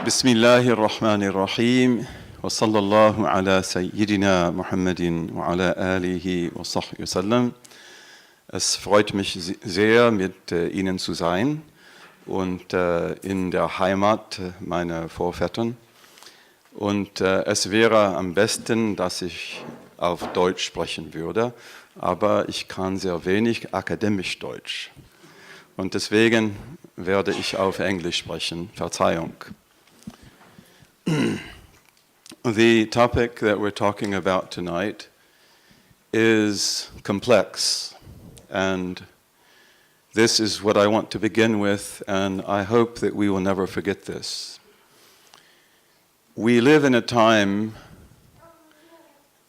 بسم الله الرحمن الرحيم وصلى الله على سيدنا محمد وعلى آله وصحبه وسلم. Es freut mich sehr, mit Ihnen zu sein und in der Heimat meiner Vorväter. Und es wäre am besten, dass ich auf Deutsch sprechen würde, aber ich kann sehr wenig akademisch Deutsch. Und deswegen werde ich auf Englisch sprechen. Verzeihung. The topic that we're talking about tonight is complex, and this is what I want to begin with, and I hope that we will never forget this. We live in a time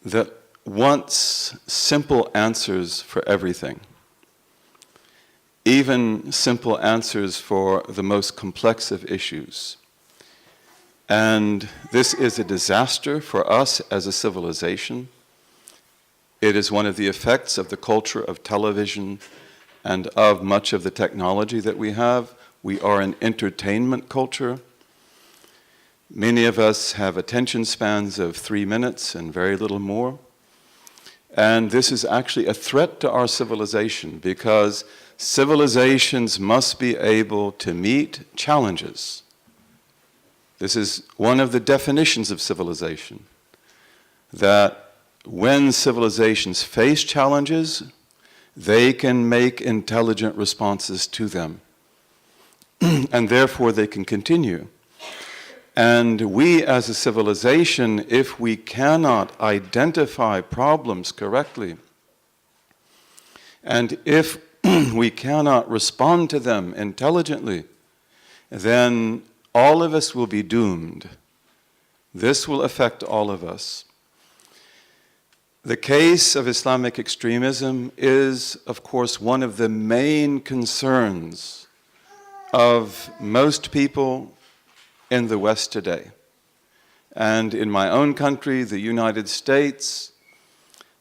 that wants simple answers for everything, even simple answers for the most complex of issues. And this is a disaster for us as a civilization. It is one of the effects of the culture of television and of much of the technology that we have. We are an entertainment culture. Many of us have attention spans of 3 minutes and very little more. And this is actually a threat to our civilization because civilizations must be able to meet challenges. This is one of the definitions of civilization, that when civilizations face challenges, they can make intelligent responses to them, and therefore they can continue. And we as a civilization, if we cannot identify problems correctly, and if we cannot respond to them intelligently, then all of us will be doomed. This will affect all of us. The case of Islamic extremism is, of course, one of the main concerns of most people in the West today. And in my own country, the United States,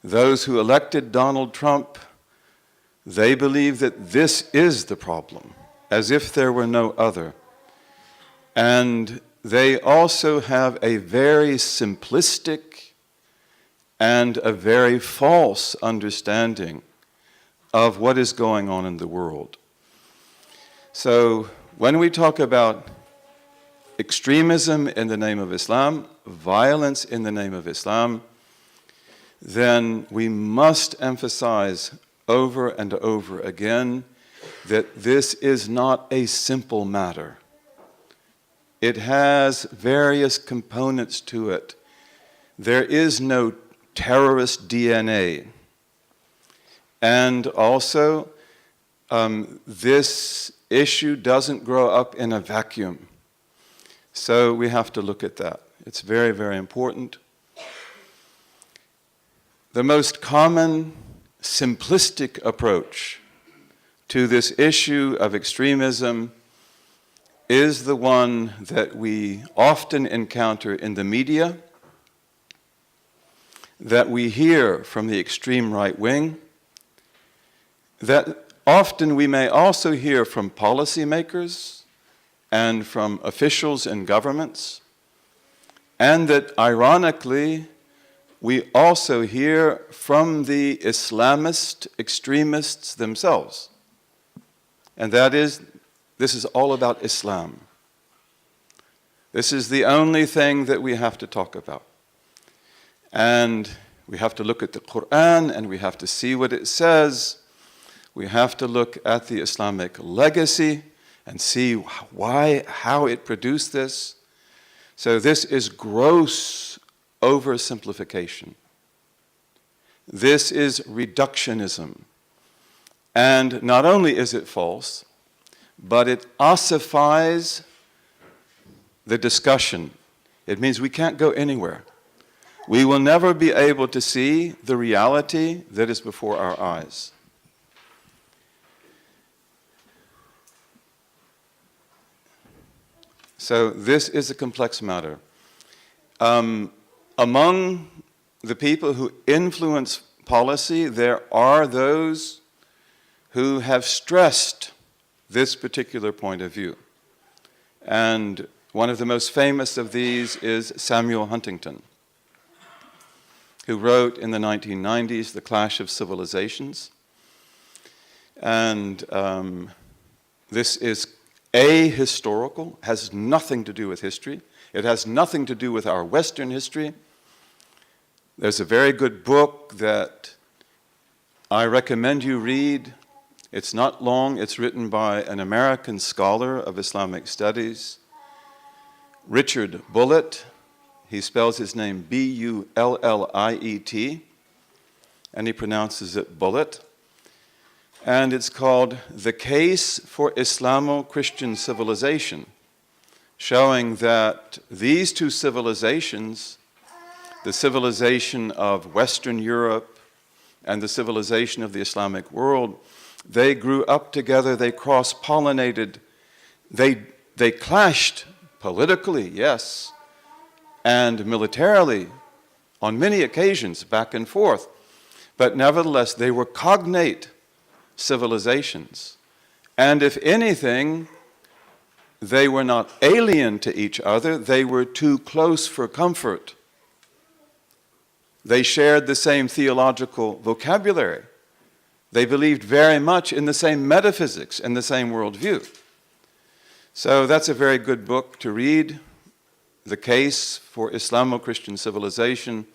those who elected Donald Trump, they believe that this is the problem, as if there were no other. And they also have a very simplistic and a very false understanding of what is going on in the world. So when we talk about extremism in the name of Islam, violence in the name of Islam, then we must emphasize over and over again that this is not a simple matter. It has various components to it. There is no terrorist DNA. And also, this issue doesn't grow up in a vacuum. So we have to look at that. It's very, very important. The most common simplistic approach to this issue of extremism is the one that we often encounter in the media, that we hear from the extreme right wing, that often we may also hear from policymakers and from officials in governments, and that ironically we also hear from the Islamist extremists themselves. And that is, this is all about Islam. This is the only thing that we have to talk about. And we have to look at the Quran and we have to see what it says. We have to look at the Islamic legacy and see how it produced this. So this is gross oversimplification. This is reductionism. And not only is it false, but it ossifies the discussion. It means we can't go anywhere. We will never be able to see the reality that is before our eyes. So this is a complex matter. Among the people who influence policy, there are those who have stressed this particular point of view. And One of the most famous of these is Samuel Huntington, who wrote in the 1990s, The Clash of Civilizations. And this is ahistorical, has nothing to do with history. It has nothing to do with our Western history. There's a very good book that I recommend you read. It's not long. It's written by an American scholar of Islamic studies, Richard Bulliet. He spells his name B-U-L-L-I-E-T, and he pronounces it Bulliet. And it's called The Case for Islamo-Christian Civilization, showing that these two civilizations, the civilization of Western Europe and the civilization of the Islamic world, they grew up together, they cross-pollinated, they clashed politically, yes, and militarily on many occasions, back and forth. But nevertheless, they were cognate civilizations. And if anything, they were not alien to each other, they were too close for comfort. They shared the same theological vocabulary. They believed very much in the same metaphysics and the same worldview. So that's a very good book to read, The Case for Islamo-Christian Civilization.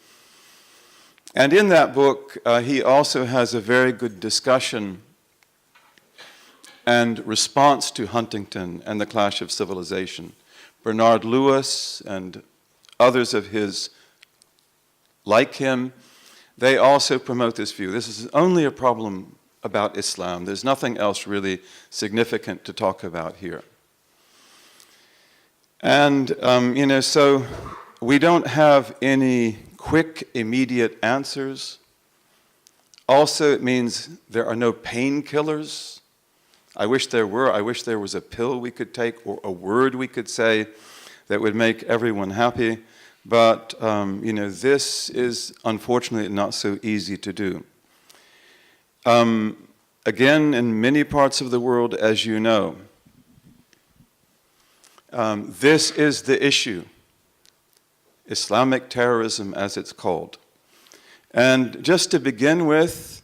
And in that book, he also has a very good discussion and response to Huntington and the Clash of Civilization. Bernard Lewis and others of his, like him, they also promote this view. This is only a problem about Islam. There's nothing else really significant to talk about here. And, so we don't have any quick, immediate answers. Also, it means there are no painkillers. I wish there were. I wish there was a pill we could take or a word we could say that would make everyone happy. But, this is unfortunately not so easy to do. Again, in many parts of the world, as you know, this is the issue, Islamic terrorism as it's called. And just to begin with,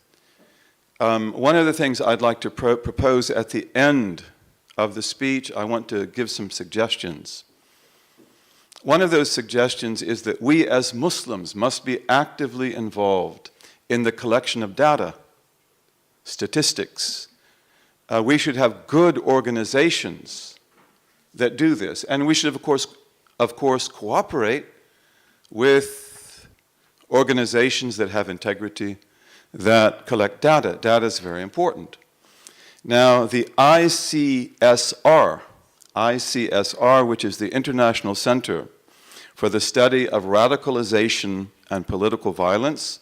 one of the things I'd like to propose at the end of the speech, I want to give some suggestions. One of those suggestions is that we as Muslims must be actively involved in the collection of data, statistics. We should have good organizations that do this. And we should, of course, cooperate with organizations that have integrity, that collect data. Data is very important. Now, the ICSR, which is the International Center for the Study of Radicalization and Political Violence,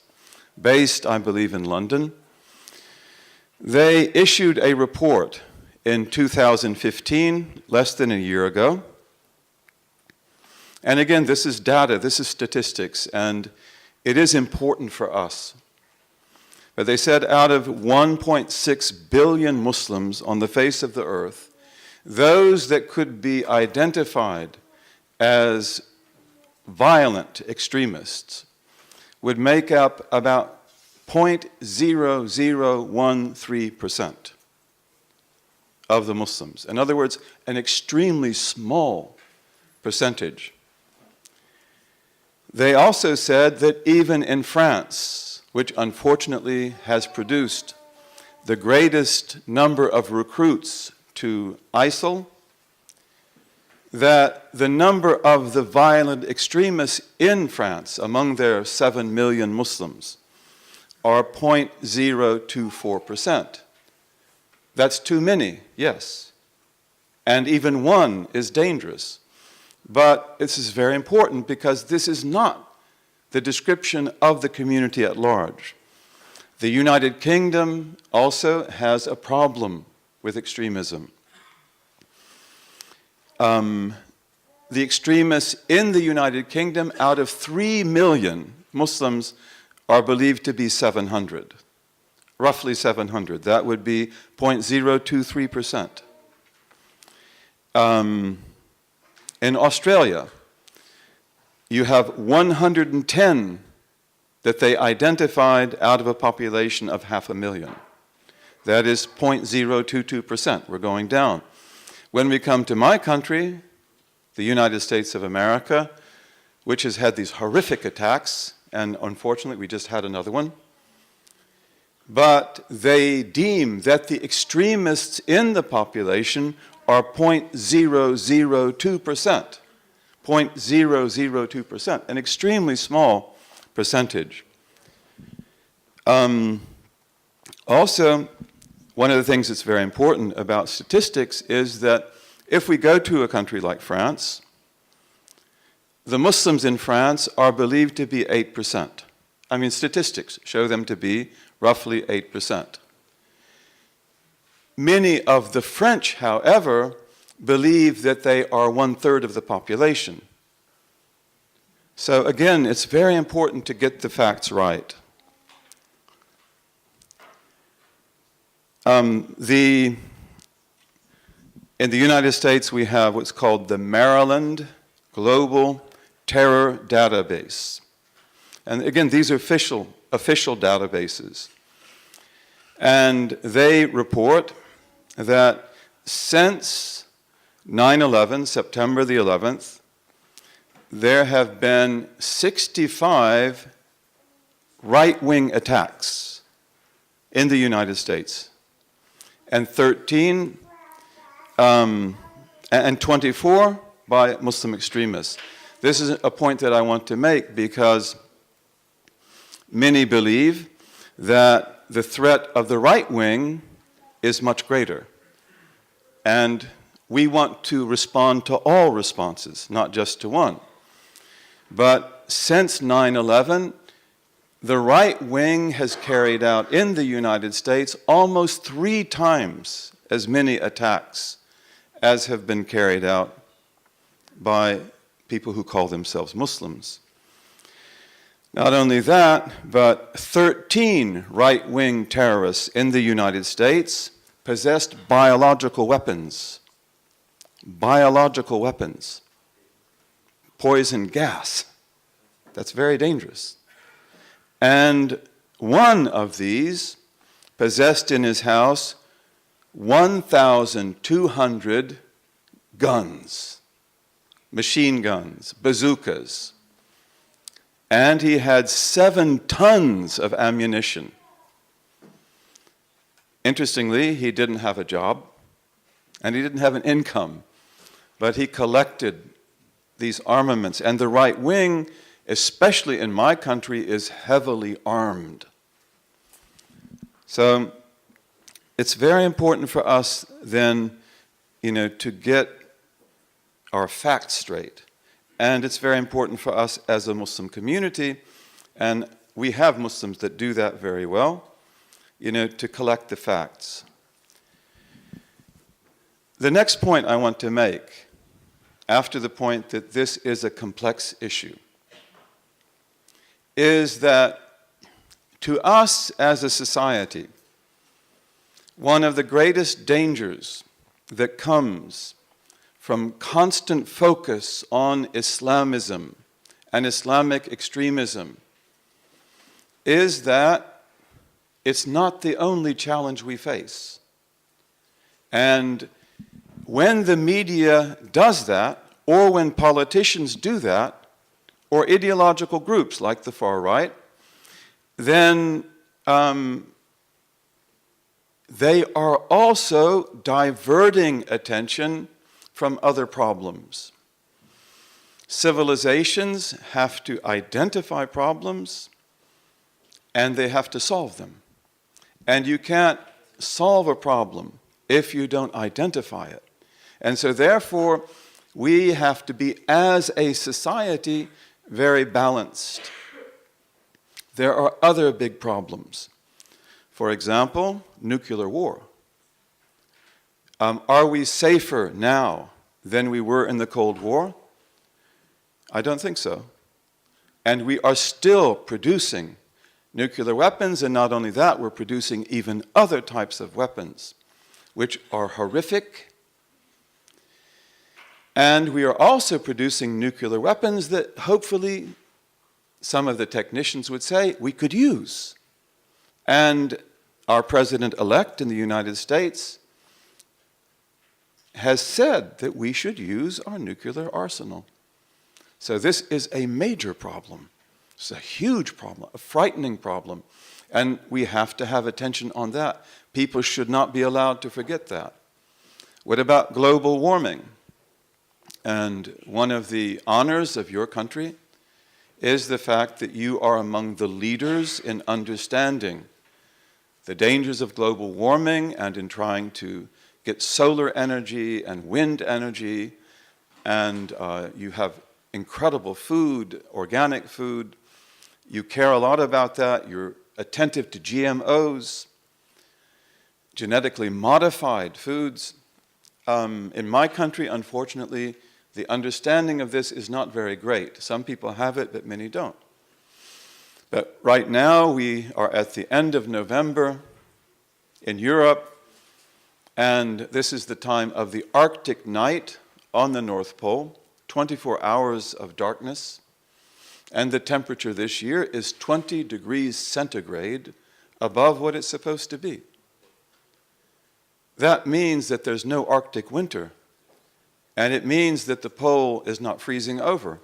based, I believe, in London, they issued a report in 2015, less than a year ago. And again, this is data, this is statistics, and it is important for us. But they said out of 1.6 billion Muslims on the face of the earth, those that could be identified as violent extremists would make up about 0.0013% of the Muslims. In other words, an extremely small percentage. They also said that even in France, which unfortunately has produced the greatest number of recruits to ISIL, that the number of the violent extremists in France, among their 7 million Muslims, are 0.024%. That's too many, yes. And even one is dangerous. But this is very important because this is not the description of the community at large. The United Kingdom also has a problem with extremism. The extremists in the United Kingdom, out of 3 million Muslims, are believed to be 700. Roughly 700. That would be 0.023%. In Australia, you have 110 that they identified out of a population of 500,000. That is 0.022%. We're going down. When we come to my country, the United States of America, which has had these horrific attacks, and unfortunately we just had another one, but they deem that the extremists in the population are 0.002%. 0.002%, an extremely small percentage. Also, one of the things that's very important about statistics is that if we go to a country like France, the Muslims in France are believed to be 8%. I mean, statistics show them to be roughly 8%. Many of the French, however, believe that they are 1/3 of the population. So again, it's very important to get the facts right. In the United States, we have what's called the Maryland Global Terror Database. And again, these are official databases. And they report that since 9/11, September the 11th, there have been 65 right-wing attacks in the United States, and 24 by Muslim extremists. This is a point that I want to make because many believe that the threat of the right wing is much greater. And we want to respond to all responses, not just to one. But since 9/11, the right wing has carried out in the United States almost 3 times as many attacks as have been carried out by people who call themselves Muslims. Not only that, but 13 right-wing terrorists in the United States possessed biological weapons. Biological weapons. Poison gas. That's very dangerous. And one of these possessed in his house 1,200 guns, machine guns, bazookas, and he had 7 tons of ammunition. Interestingly, he didn't have a job, and he didn't have an income, but he collected these armaments, and the right wing, especially in my country, is heavily armed. So it's very important for us then, to get our facts straight. And it's very important for us as a Muslim community, and we have Muslims that do that very well, to collect the facts. The next point I want to make, after the point that this is a complex issue, is that to us as a society, one of the greatest dangers that comes from constant focus on Islamism and Islamic extremism is that it's not the only challenge we face. And when the media does that, or when politicians do that, or ideological groups like the far right, then they are also diverting attention from other problems. Civilizations have to identify problems, and they have to solve them. And you can't solve a problem if you don't identify it. And so therefore, we have to be, as a society, very balanced. There are other big problems. For example, nuclear war. Are we safer now than we were in the Cold War? I don't think so. And we are still producing nuclear weapons, and not only that, we're producing even other types of weapons, which are horrific. And we are also producing nuclear weapons that hopefully some of the technicians would say we could use. And our president-elect in the United States has said that we should use our nuclear arsenal. So this is a major problem. It's a huge problem, a frightening problem. And we have to have attention on that. People should not be allowed to forget that. What about global warming? And one of the honors of your country is the fact that you are among the leaders in understanding the dangers of global warming and in trying to get solar energy and wind energy. And you have incredible food, organic food. You care a lot about that. You're attentive to GMOs, genetically modified foods. In my country, unfortunately, the understanding of this is not very great. Some people have it, but many don't. But right now, we are at the end of November in Europe, and this is the time of the Arctic night on the North Pole, 24 hours of darkness, and the temperature this year is 20 degrees centigrade above what it's supposed to be. That means that there's no Arctic winter. And it means that the pole is not freezing over.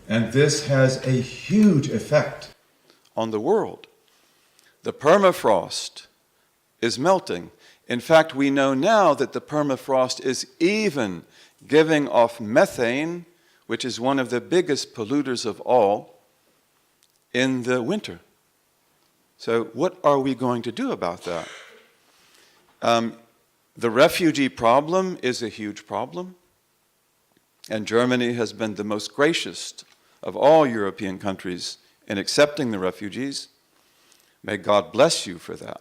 And this has a huge effect on the world. The permafrost is melting. In fact, we know now that the permafrost is even giving off methane, which is one of the biggest polluters of all, in the winter. So what are we going to do about that? The refugee problem is a huge problem. And Germany has been the most gracious of all European countries in accepting the refugees. May God bless you for that.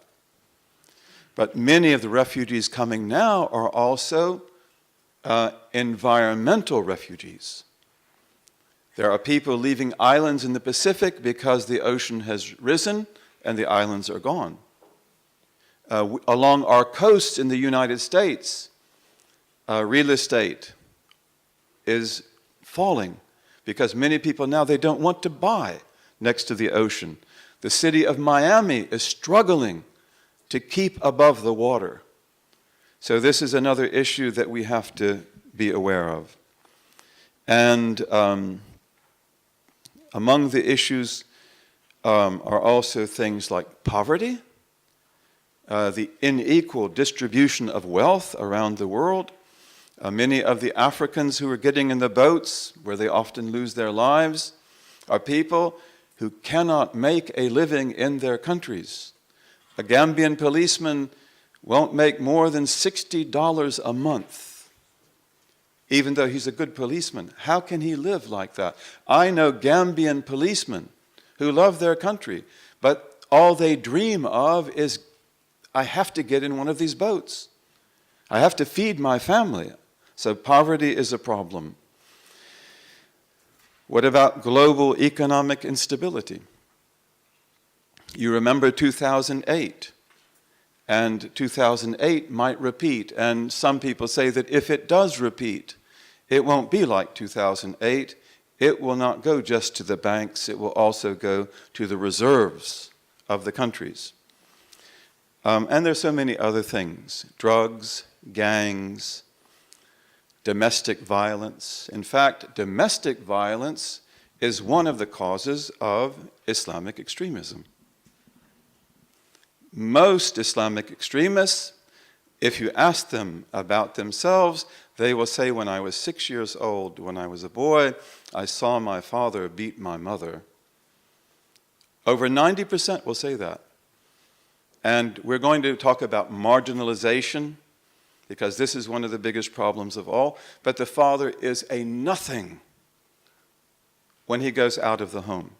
But many of the refugees coming now are also environmental refugees. There are people leaving islands in the Pacific because the ocean has risen and the islands are gone. Along our coasts in the United States, real estate is falling because many people now, they don't want to buy next to the ocean. The city of Miami is struggling to keep above the water. So this is another issue that we have to be aware of. And among the issues are also things like poverty, the unequal distribution of wealth around the world. Many of the Africans who are getting in the boats, where they often lose their lives, are people who cannot make a living in their countries. A Gambian policeman won't make more than $60 a month, even though he's a good policeman. How can he live like that? I know Gambian policemen who love their country, but all they dream of is, I have to get in one of these boats. I have to feed my family. So poverty is a problem. What about global economic instability? You remember 2008, and 2008 might repeat, and some people say that if it does repeat, it won't be like 2008. It will not go just to the banks, it will also go to the reserves of the countries. And there's so many other things, drugs, gangs, domestic violence. In fact, domestic violence is one of the causes of Islamic extremism. Most Islamic extremists, if you ask them about themselves, they will say, when I was 6 years old, when I was a boy, I saw my father beat my mother. Over 90% will say that. And we're going to talk about marginalization, because this is one of the biggest problems of all. But the father is a nothing when he goes out of the home.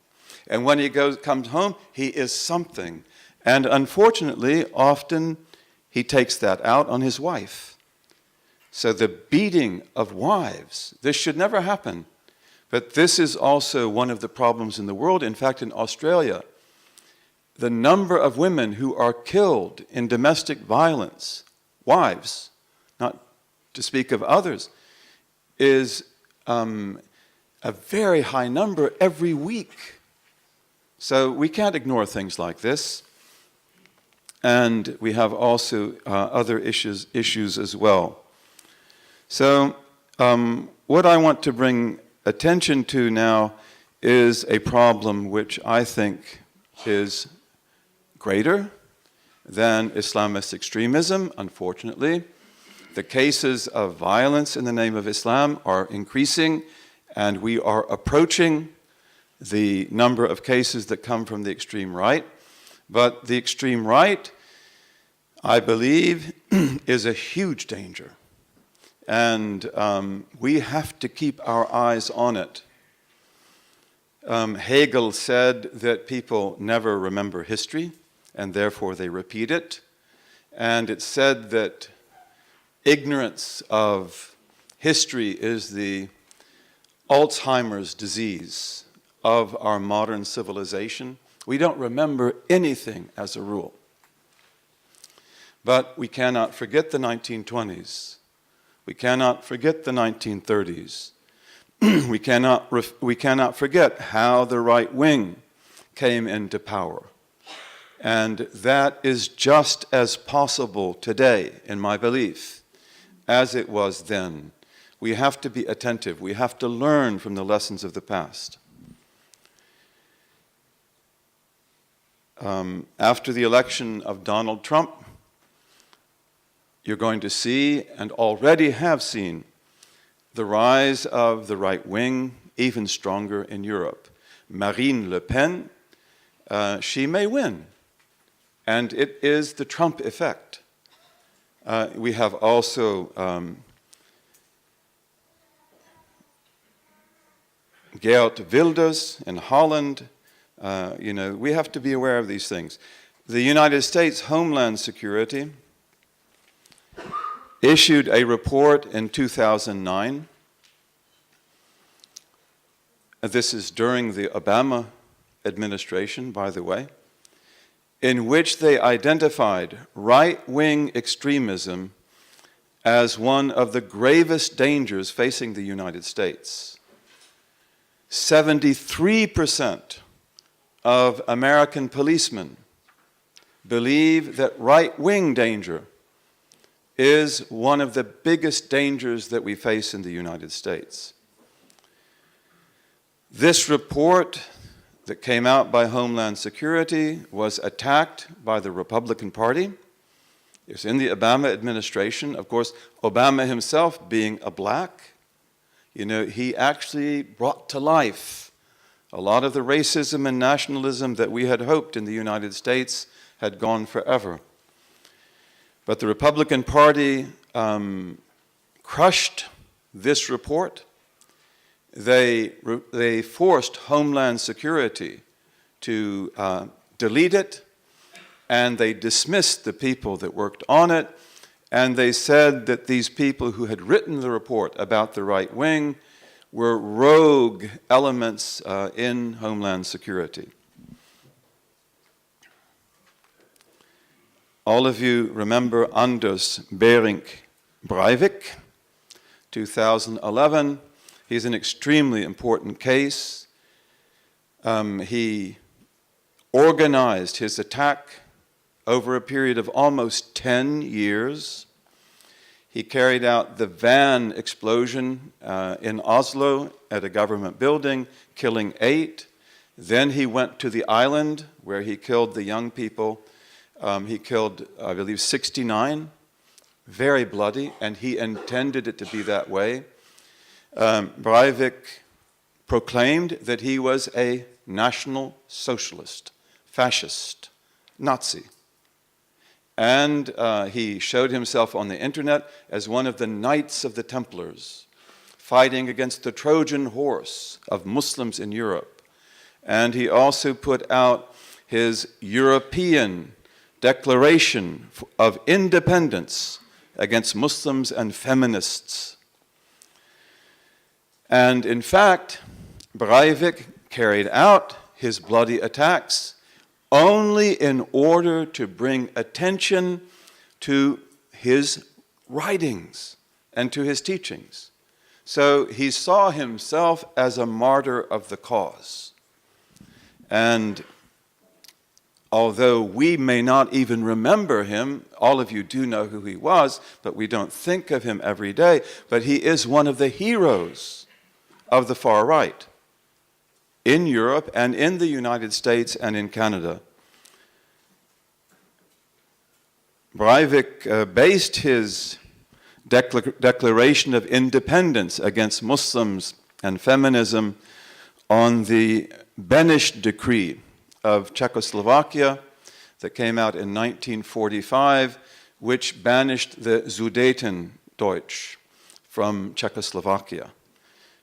And when he comes home, he is something. And unfortunately, often he takes that out on his wife. So the beating of wives, this should never happen. But this is also one of the problems in the world. In fact, in Australia, the number of women who are killed in domestic violence, wives, not to speak of others, is a very high number every week. So we can't ignore things like this. And we have also other issues as well. So what I want to bring attention to now is a problem which I think is greater than Islamist extremism, unfortunately. The cases of violence in the name of Islam are increasing, and we are approaching the number of cases that come from the extreme right. But the extreme right, I believe, is a huge danger. And we have to keep our eyes on it. Hegel said that people never remember history, and therefore they repeat it. And it said that ignorance of history is the Alzheimer's disease of our modern civilization. We don't remember anything as a rule. But we cannot forget the 1920s. We cannot forget the 1930s. We cannot forget how the right wing came into power. And that is just as possible today, in my belief, as it was then. We have to be attentive. We have to learn from the lessons of the past. After the election of Donald Trump, you're going to see, and already have seen, the rise of the right wing even stronger in Europe. Marine Le Pen, she may win, and it is the Trump effect. We have also Geert Wilders in Holland. We have to be aware of these things. The United States Homeland Security issued a report in 2009. This is during the Obama administration, by the way, in which they identified right-wing extremism as one of the gravest dangers facing the United States. 73% of American policemen believe that right-wing danger is one of the biggest dangers that we face in the United States. This report that came out by Homeland Security was attacked by the Republican Party. It was in the Obama administration. Of course, Obama himself, being a black, he actually brought to life a lot of the racism and nationalism that we had hoped in the United States had gone forever. But the Republican Party crushed this report. They forced Homeland Security to delete it, and they dismissed the people that worked on it, and they said that these people who had written the report about the right wing were rogue elements in Homeland Security. All of you remember Anders Behring Breivik, 2011. He's an extremely important case. He organized his attack over a period of almost 10 years. He carried out the van explosion in Oslo at a government building, killing 8. Then he went to the island where he killed the young people. He killed, I believe, 69, very bloody, and he intended it to be that way. Breivik proclaimed that he was a National Socialist, fascist, Nazi. And he showed himself on the internet as one of the Knights of the Templars, fighting against the Trojan horse of Muslims in Europe. And he also put out his European Declaration of Independence against Muslims and feminists. And in fact, Breivik carried out his bloody attacks only in order to bring attention to his writings and to his teachings. So he saw himself as a martyr of the cause. And although we may not even remember him, all of you do know who he was, but we don't think of him every day, but he is one of the heroes of the far right in Europe and in the United States and in Canada. Breivik based his declaration of independence against Muslims and feminism on the Beneš Decree of Czechoslovakia that came out in 1945, which banished the Sudetendeutsch from Czechoslovakia.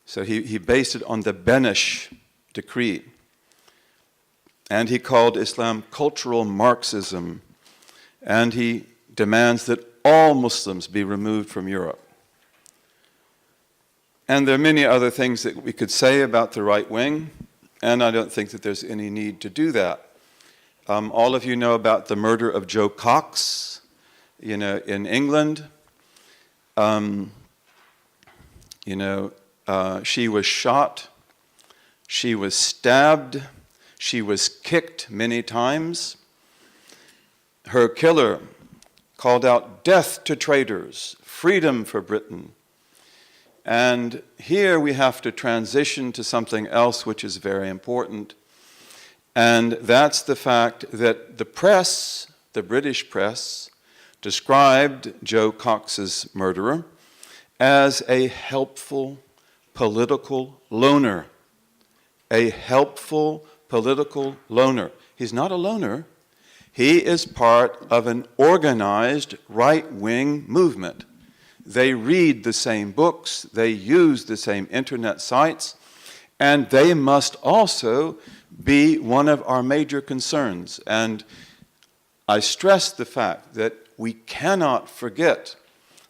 So he based it on the Beneš Decree. And he called Islam cultural Marxism. And he demands that all Muslims be removed from Europe. And there are many other things that we could say about the right wing, and I don't think that there's any need to do that. All of you know about the murder of Jo Cox, in England. She was shot, she was stabbed, she was kicked many times. Her killer called out death to traitors, freedom for Britain. And here we have to transition to something else which is very important. And that's the fact that the press, the British press, described Jo Cox's murderer as a helpful political loner. A helpful political loner. He's not a loner. He is part of an organized right-wing movement. They read the same books, they use the same internet sites, and they must also be one of our major concerns. And I stress the fact that we cannot forget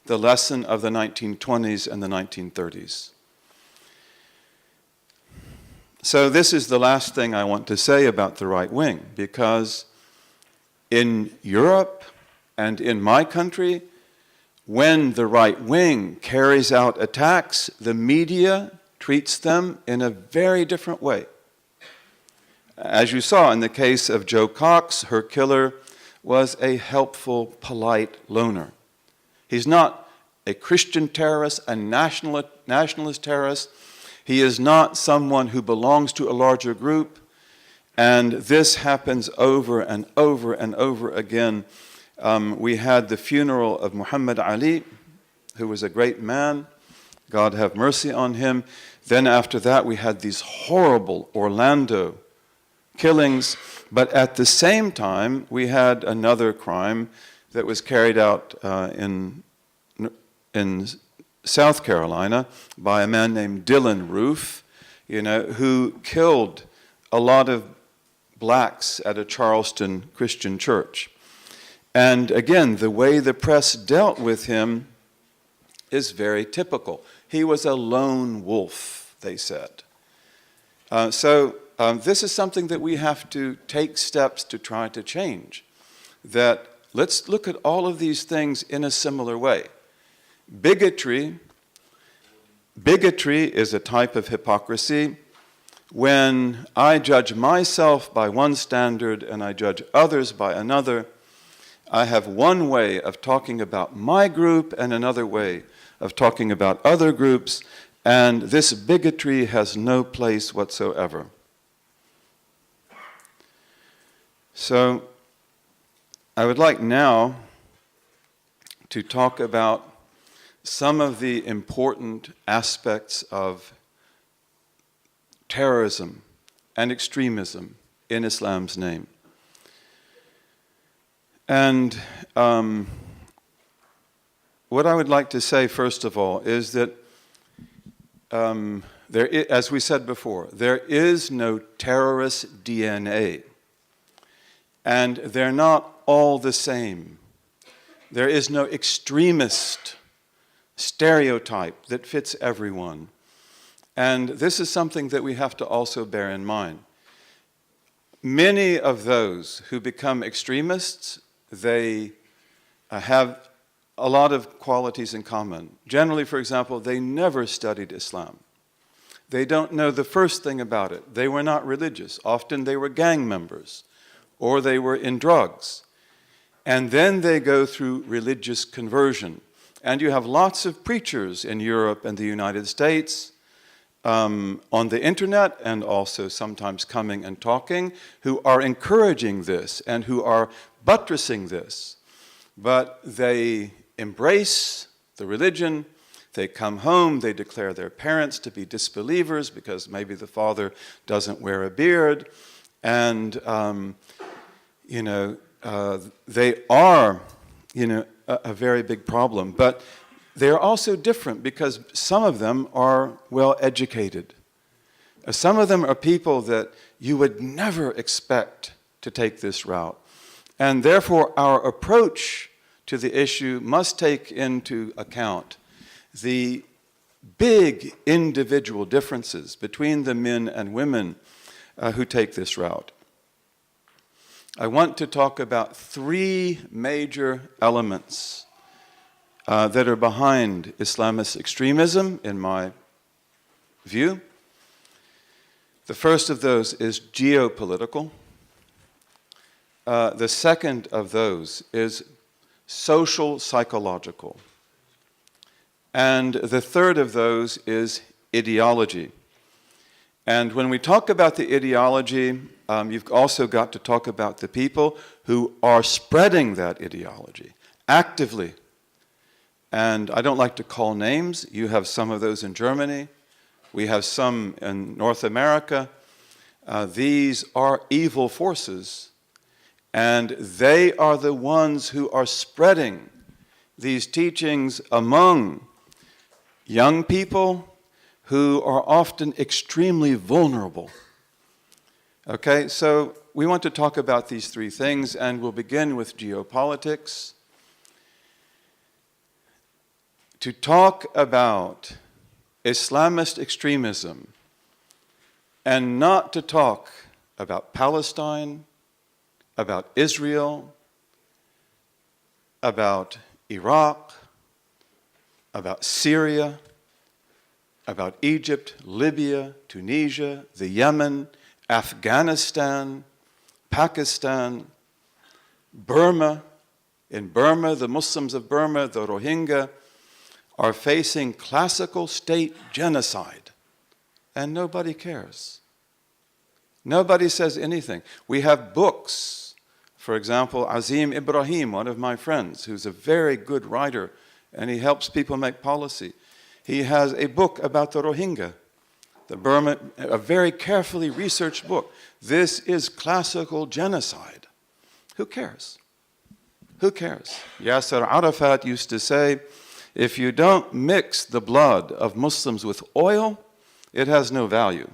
the lesson of the 1920s and the 1930s. So this is the last thing I want to say about the right wing, because in Europe and in my country, when the right wing carries out attacks, the media treats them in a very different way. As you saw in the case of Jo Cox, her killer was a helpful, polite loner. He's not a Christian terrorist, a nationalist terrorist. He is not someone who belongs to a larger group. And this happens over and over and over again. We had the funeral of Muhammad Ali, who was a great man. God have mercy on him. Then after that, we had these horrible Orlando killings. But at the same time, we had another crime that was carried out in South Carolina by a man named Dylan Roof, who killed a lot of blacks at a Charleston Christian church. And again, the way the press dealt with him is very typical. He was a lone wolf, they said. So this is something that we have to take steps to try to change. That let's look at all of these things in a similar way. Bigotry is a type of hypocrisy. When I judge myself by one standard and I judge others by another, I have one way of talking about my group and another way of talking about other groups, and this bigotry has no place whatsoever. So, I would like now to talk about some of the important aspects of terrorism and extremism in Islam's name. And what I would like to say, first of all, is that, as we said before, there is no terrorist DNA. And they're not all the same. There is no extremist stereotype that fits everyone. And this is something that we have to also bear in mind. Many of those who become extremists, they have a lot of qualities in common. Generally, for example, they never studied Islam. They don't know the first thing about it. They were not religious. Often they were gang members, or they were in drugs. And then they go through religious conversion. And you have lots of preachers in Europe and the United States, on the internet, and also sometimes coming and talking, who are encouraging this and who are buttressing this. But they embrace the religion. They come home, they declare their parents to be disbelievers because maybe the father doesn't wear a beard. And, they are, a very big problem. But they're also different because some of them are well educated. Some of them are people that you would never expect to take this route. And therefore, our approach to the issue must take into account the big individual differences between the men and women who take this route. I want to talk about three major elements that are behind Islamist extremism, in my view. The first of those is geopolitical. The second of those is social psychological. And the third of those is ideology. And when we talk about the ideology, you've also got to talk about the people who are spreading that ideology actively. And I don't like to call names. You have some of those in Germany. We have some in North America. These are evil forces. And they are the ones who are spreading these teachings among young people who are often extremely vulnerable. Okay, so we want to talk about these three things, and we'll begin with geopolitics. To talk about Islamist extremism and not to talk about Palestine, about Israel, about Iraq, about Syria, about Egypt, Libya, Tunisia, the Yemen, Afghanistan, Pakistan, Burma. In Burma, the Muslims of Burma, the Rohingya, are facing classical state genocide, and nobody cares. Nobody says anything. We have books. For example, Azim Ibrahim, one of my friends, who's a very good writer, and he helps people make policy. He has a book about the Rohingya, the Burma, a very carefully researched book. This is classical genocide. Who cares? Who cares? Yasser Arafat used to say, if you don't mix the blood of Muslims with oil, it has no value.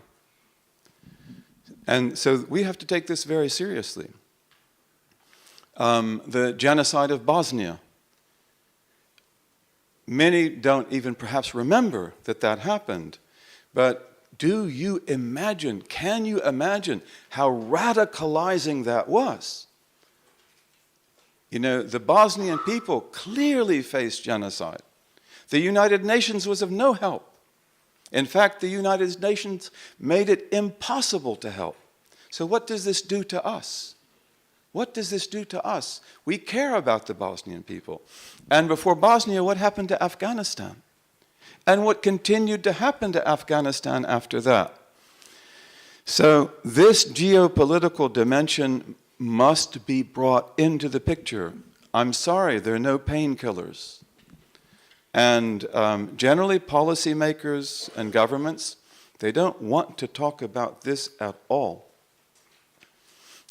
And so we have to take this very seriously. The genocide of Bosnia. Many don't even perhaps remember that that happened. But do you imagine, can you imagine how radicalizing that was? The Bosnian people clearly faced genocide. The United Nations was of no help. In fact, the United Nations made it impossible to help. So what does this do to us? What does this do to us? We care about the Bosnian people. And before Bosnia, what happened to Afghanistan? And what continued to happen to Afghanistan after that? So this geopolitical dimension must be brought into the picture. I'm sorry, there are no painkillers. And generally, policymakers and governments, they don't want to talk about this at all.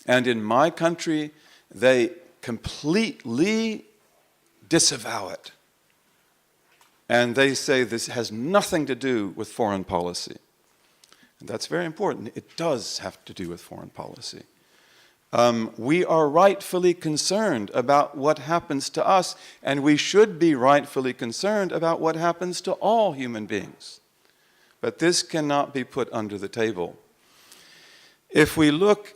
And in my country, they completely disavow it. And they say this has nothing to do with foreign policy. And that's very important. It does have to do with foreign policy. We are rightfully concerned about what happens to us, and we should be rightfully concerned about what happens to all human beings. But this cannot be put under the table. If we look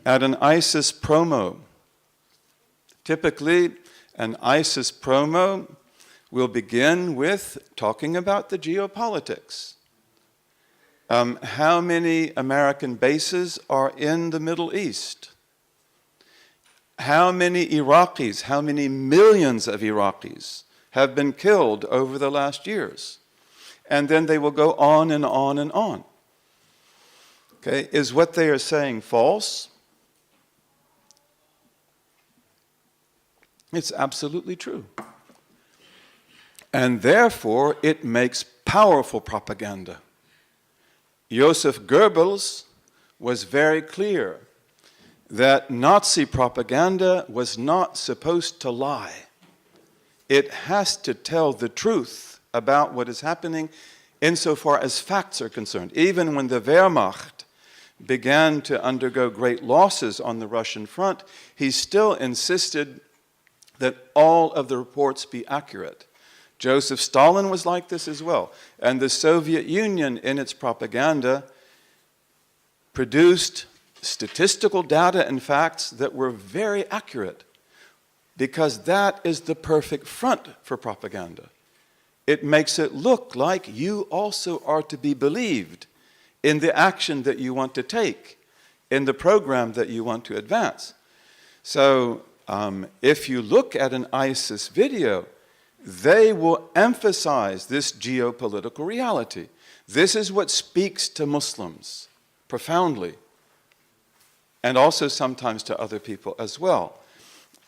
at an ISIS promo, typically an ISIS promo We'll begin with talking about the geopolitics. How many American bases are in the Middle East? How many Iraqis, how many millions of Iraqis have been killed over the last years? And then they will go on and on and on. Okay, is what they are saying false? It's absolutely true. And therefore, it makes powerful propaganda. Joseph Goebbels was very clear that Nazi propaganda was not supposed to lie. It has to tell the truth about what is happening insofar as facts are concerned. Even when the Wehrmacht began to undergo great losses on the Russian front, he still insisted that all of the reports be accurate. Joseph Stalin was like this as well. And the Soviet Union, in its propaganda, produced statistical data and facts that were very accurate, because that is the perfect front for propaganda. It makes it look like you also are to be believed in the action that you want to take, in the program that you want to advance. So if you look at an ISIS video, they will emphasize this geopolitical reality. This is what speaks to Muslims profoundly, and also sometimes to other people as well.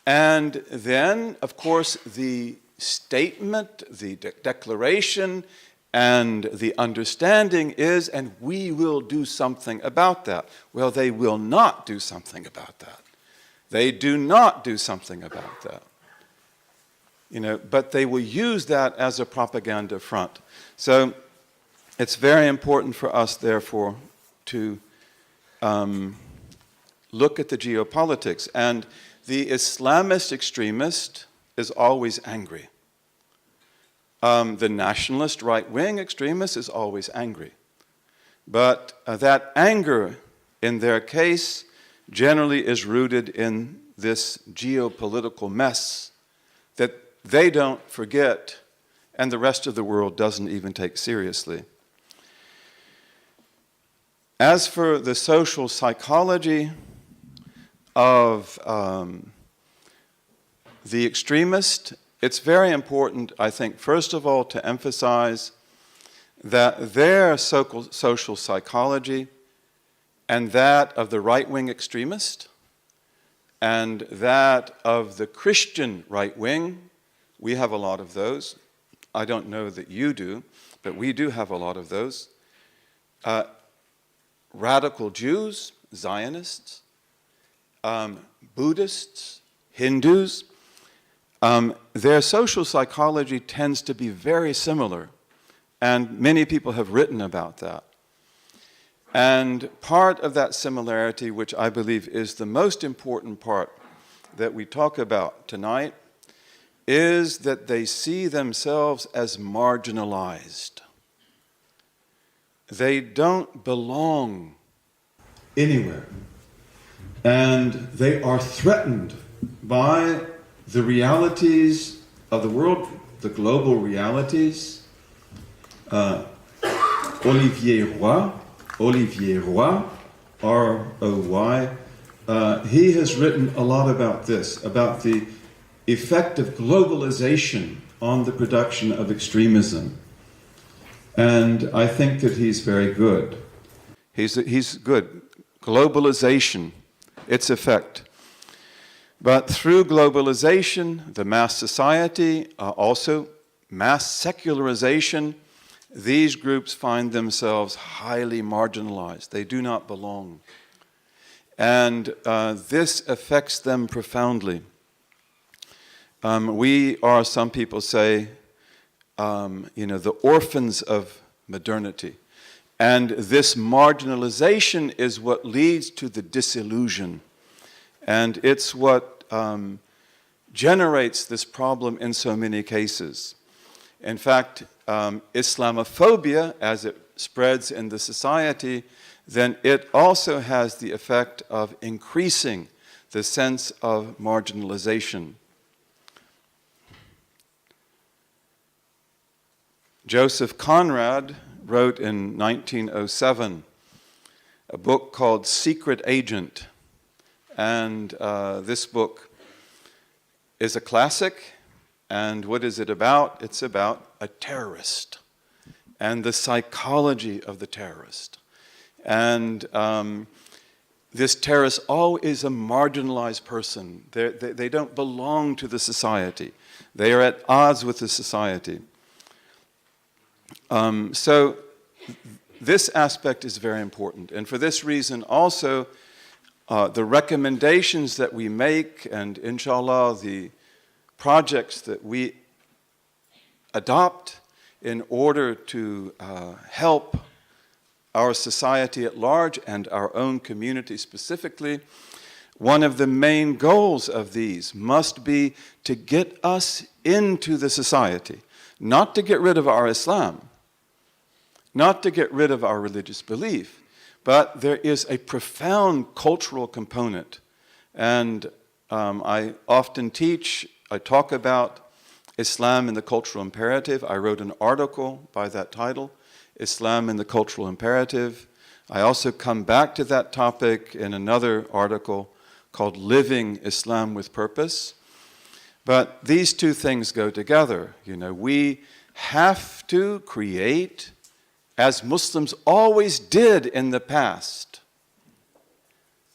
And then, of course, the statement, the declaration, and the understanding is, and we will do something about that. Well, they will not do something about that. They do not do something about that. But they will use that as a propaganda front. So it's very important for us, therefore, to look at the geopolitics. And the Islamist extremist is always angry. The nationalist right-wing extremist is always angry. But that anger, in their case, generally is rooted in this geopolitical mess that they don't forget, and the rest of the world doesn't even take seriously. As for the social psychology of the extremist, it's very important, I think, first of all, to emphasize that their social psychology and that of the right-wing extremist and that of the Christian right-wing, we have a lot of those. I don't know that you do, but we do have a lot of those. Radical Jews, Zionists, Buddhists, Hindus, their social psychology tends to be very similar, and many people have written about that. And part of that similarity, which I believe is the most important part that we talk about tonight, is that they see themselves as marginalized. They don't belong anywhere. And they are threatened by the realities of the world, the global realities. Olivier Roy, R-O-Y, he has written a lot about this, about the effect of globalization on the production of extremism. And I think that he's very good. He's good. Globalization, its effect. But through globalization, the mass society, also mass secularization, these groups find themselves highly marginalized. They do not belong. And this affects them profoundly. We are, some people say, the orphans of modernity. And this marginalization is what leads to the disillusion. And it's what generates this problem in so many cases. In fact, Islamophobia, as it spreads in the society, then it also has the effect of increasing the sense of marginalization. Joseph Conrad wrote in 1907 a book called Secret Agent. And this book is a classic. And what is it about? It's about a terrorist and the psychology of the terrorist. And this terrorist always a marginalized person. They don't belong to the society. They are at odds with the society. So this aspect is very important. And for this reason also, the recommendations that we make, and inshallah the projects that we adopt in order to help our society at large and our own community specifically, one of the main goals of these must be to get us into the society, not to get rid of our Islam, not to get rid of our religious belief, but there is a profound cultural component. And I often teach, I talk about Islam and the cultural imperative. I wrote an article by that title, Islam and the Cultural Imperative. I also come back to that topic in another article called Living Islam with Purpose. But these two things go together. You know, we have to create, as Muslims always did in the past,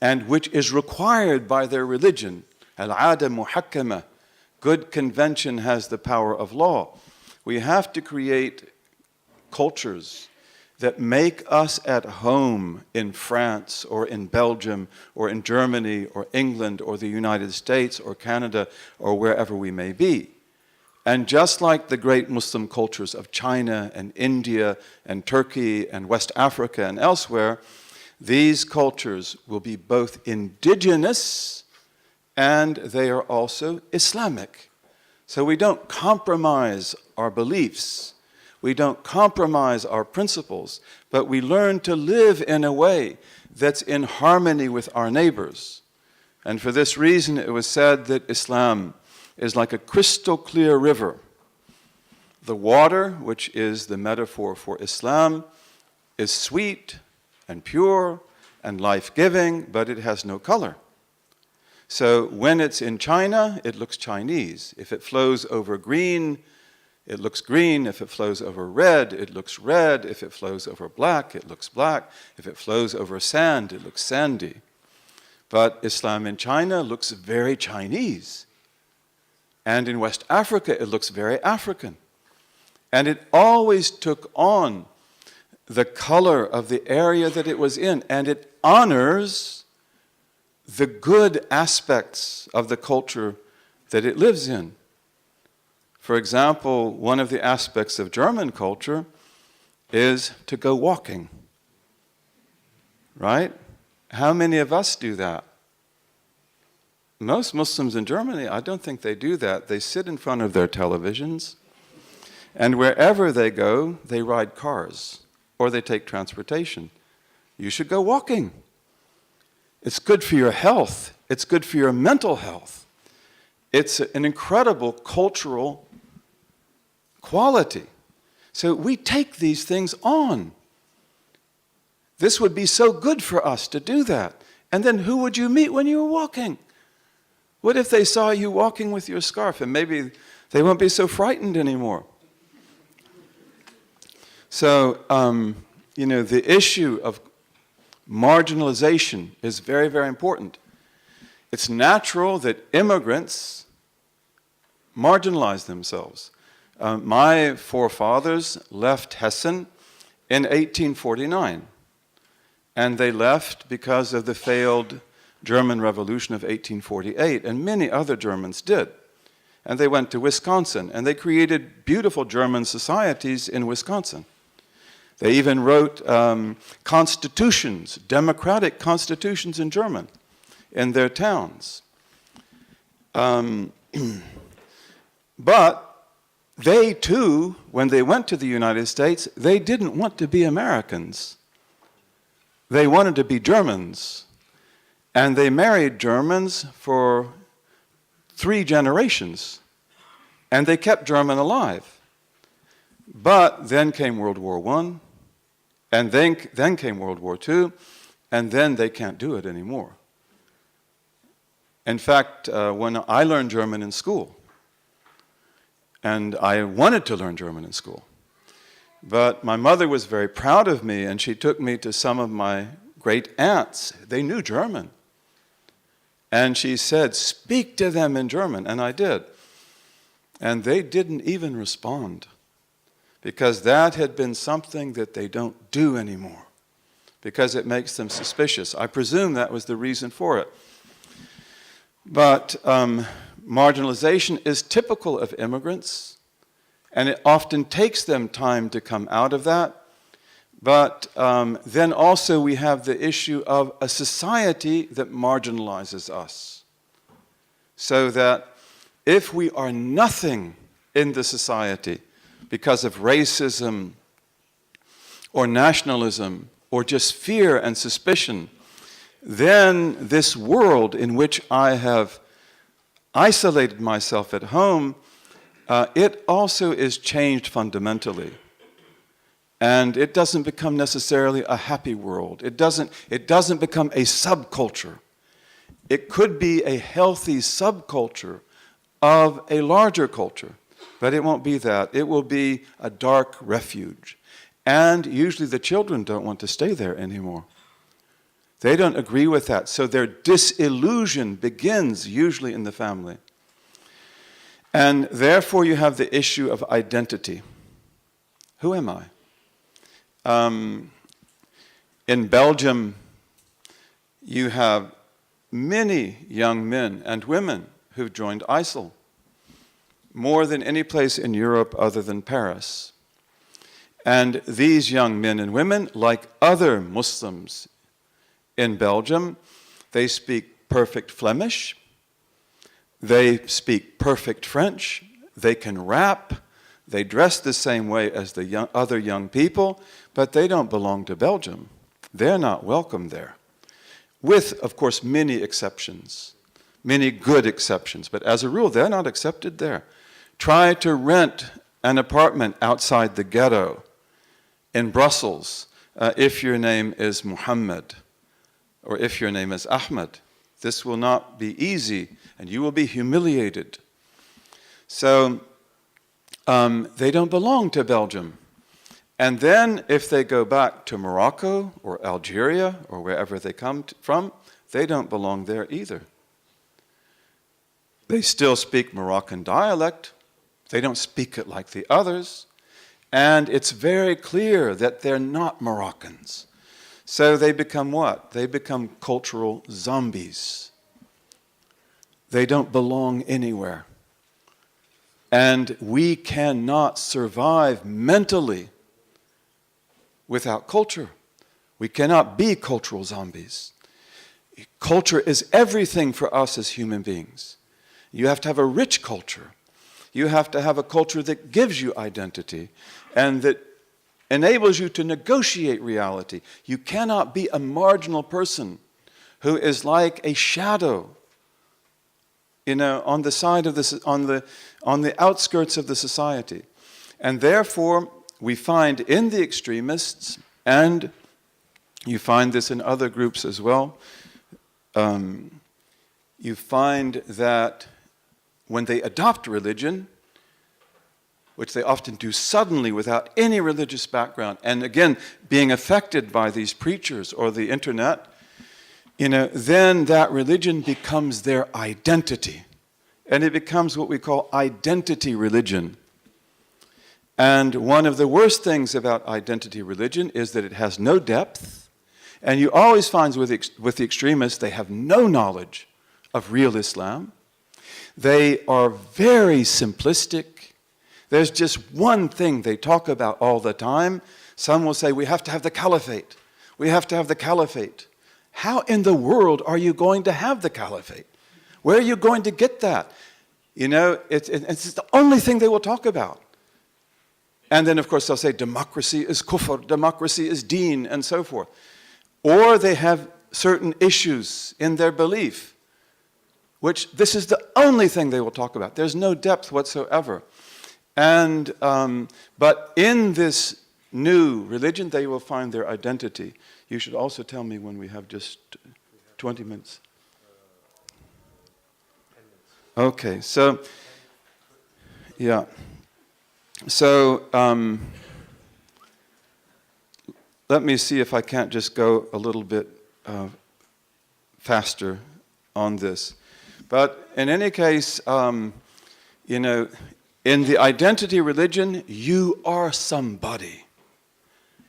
and which is required by their religion, al-'ada muhakkama, good convention has the power of law. We have to create cultures that make us at home in France or in Belgium or in Germany or England or the United States or Canada or wherever we may be. And just like the great Muslim cultures of China and India and Turkey and West Africa and elsewhere, these cultures will be both indigenous and they are also Islamic. So we don't compromise our beliefs. We don't compromise our principles, but we learn to live in a way that's in harmony with our neighbors. And for this reason, it was said that Islam is like a crystal clear river. The water, which is the metaphor for Islam, is sweet and pure and life-giving, but it has no color. So when it's in China, it looks Chinese. If it flows over green, it looks green. If it flows over red, it looks red. If it flows over black, it looks black. If it flows over sand, it looks sandy. But Islam in China looks very Chinese. And in West Africa, it looks very African. And it always took on the color of the area that it was in, and it honors the good aspects of the culture that it lives in. For example, one of the aspects of German culture is to go walking, right? How many of us do that? Most Muslims in Germany, I don't think they do that. They sit in front of their televisions, and wherever they go, they ride cars, or they take transportation. You should go walking. It's good for your health. It's good for your mental health. It's an incredible cultural quality. So we take these things on. This would be so good for us to do that. And then who would you meet when you were walking? What if they saw you walking with your scarf, and maybe they won't be so frightened anymore? So, the issue of marginalization is very, very important. It's natural that immigrants marginalize themselves. My forefathers left Hessen in 1849, and they left because of the failed German Revolution of 1848, and many other Germans did. And they went to Wisconsin, and they created beautiful German societies in Wisconsin. They even wrote constitutions, democratic constitutions in German, in their towns. But they too, when they went to the United States, they didn't want to be Americans. They wanted to be Germans. And they married Germans for 3 generations. And they kept German alive. But then came World War I, and then came World War II, and then they can't do it anymore. In fact, when I learned German in school, and I wanted to learn German in school, but my mother was very proud of me, and she took me to some of my great aunts. They knew German. And she said, speak to them in German, and I did. And they didn't even respond, because that had been something that they don't do anymore, because it makes them suspicious. I presume that was the reason for it. But marginalization is typical of immigrants, and it often takes them time to come out of that. But then also we have the issue of a society that marginalizes us. So that if we are nothing in the society because of racism or nationalism or just fear and suspicion, then this world in which I have isolated myself at home, it also is changed fundamentally. And it doesn't become necessarily a happy world. It doesn't become a subculture. It could be a healthy subculture of a larger culture, but it won't be that. It will be a dark refuge. And usually the children don't want to stay there anymore. They don't agree with that, so their disillusion begins usually in the family. And therefore you have the issue of identity. Who am I? In Belgium, you have many young men and women who've joined ISIL, more than any place in Europe other than Paris. And these young men and women, like other Muslims in Belgium, they speak perfect Flemish, they speak perfect French, they can rap, they dress the same way as the other young people, but they don't belong to Belgium. They're not welcome there. With, of course, many exceptions, many good exceptions, but as a rule, they're not accepted there. Try to rent an apartment outside the ghetto in Brussels if your name is Muhammad or if your name is Ahmed. This will not be easy, and you will be humiliated. So they don't belong to Belgium. And then if they go back to Morocco or Algeria or wherever they come from, they don't belong there either. They still speak Moroccan dialect. They don't speak it like the others. And it's very clear that they're not Moroccans. So they become what? They become cultural zombies. They don't belong anywhere. And we cannot survive mentally without culture. We cannot be cultural zombies. Culture is everything for us as human beings. You have to have a rich culture. You have to have a culture that gives you identity and that enables you to negotiate reality. You cannot be a marginal person who is like a shadow, on the side of this, on the outskirts of the society. And therefore, we find in the extremists, and you find this in other groups as well, you find that when they adopt religion, which they often do suddenly without any religious background, and again, being affected by these preachers or the internet, then that religion becomes their identity. And it becomes what we call identity religion. And one of the worst things about identity religion is that it has no depth. And you always find with the extremists, they have no knowledge of real Islam. They are very simplistic. There's just one thing they talk about all the time. Some will say, we have to have the caliphate. We have to have the caliphate. How in the world are you going to have the caliphate? Where are you going to get that? It's the only thing they will talk about. And then, of course, they'll say democracy is kufr, democracy is deen, and so forth. Or they have certain issues in their belief, which this is the only thing they will talk about. There's no depth whatsoever. And, but in this new religion, they will find their identity. You should also tell me when we have just 20 minutes. Okay, so, yeah. So, let me see if I can't just go a little bit faster on this. But in any case, you know, in the identity religion, you are somebody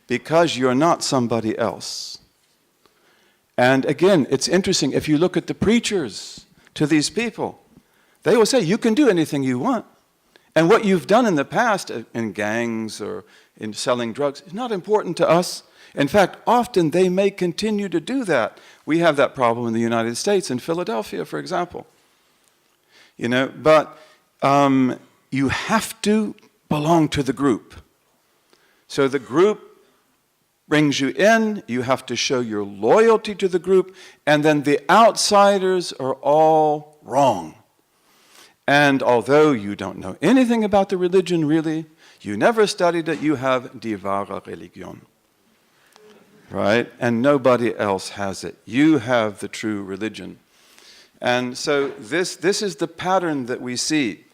because you're not somebody else. And again, it's interesting, if you look at the preachers to these people, they will say, you can do anything you want. And what you've done in the past in gangs or in selling drugs is not important to us. In fact, often they may continue to do that. We have that problem in the United States, in Philadelphia, for example. You know, but you have to belong to the group. So the group brings you in, you have to show your loyalty to the group, and then the outsiders are all wrong. And although you don't know anything about the religion really, you never studied it, you have die wahre Religion. Right? And nobody else has it. You have the true religion. And so this is the pattern that we see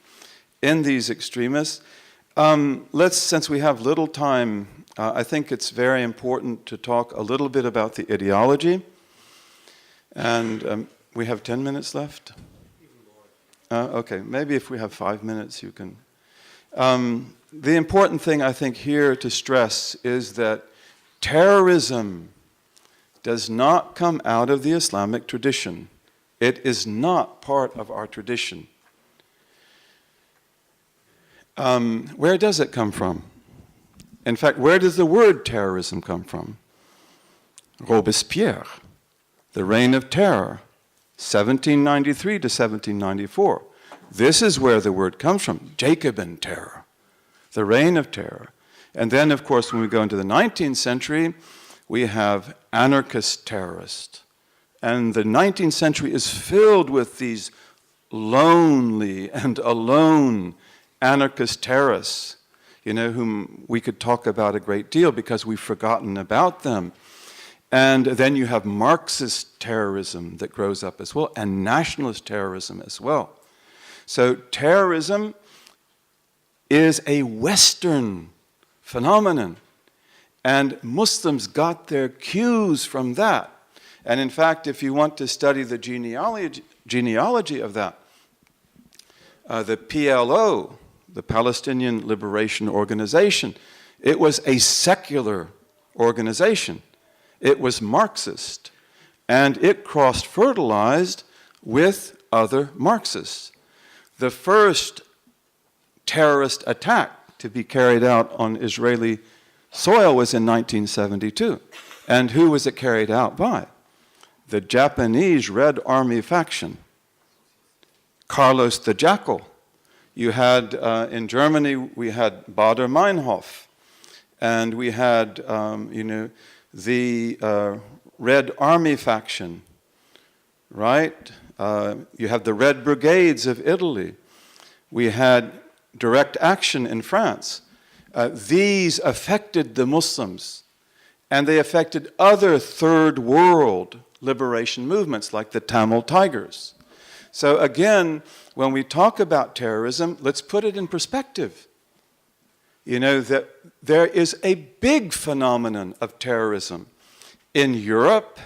in these extremists. Since we have little time, I think it's very important to talk a little bit about the ideology. And we have 10 minutes left? Okay, maybe if we have 5 minutes, you can. The important thing I think here to stress is that terrorism does not come out of the Islamic tradition. It is not part of our tradition. Where does it come from? In fact, where does the word terrorism come from? Robespierre, the Reign of Terror, 1793 to 1794. This is where the word comes from, Jacobin terror, the Reign of Terror. And then, of course, when we go into the 19th century, we have anarchist terrorists. And the 19th century is filled with these lonely and alone anarchist terrorists, you know, whom we could talk about a great deal because we've forgotten about them. And then you have Marxist terrorism that grows up as well, and nationalist terrorism as well. So terrorism is a Western phenomenon, and Muslims got their cues from that. And in fact, if you want to study the genealogy of that, the PLO, the Palestinian Liberation Organization, it was a secular organization. It was Marxist, and it cross-fertilized with other Marxists. The first terrorist attack to be carried out on Israeli soil was in 1972. And who was it carried out by? The Japanese Red Army faction. Carlos the Jackal. You had, in Germany, we had Baader-Meinhof. And we had, you know, the Red Army faction, right? You have the Red Brigades of Italy. We had direct action in France. These affected the Muslims, and they affected other third world liberation movements like the Tamil Tigers. So again, when we talk about terrorism, let's put it in perspective. You know, that there is a big phenomenon of terrorism. In Europe,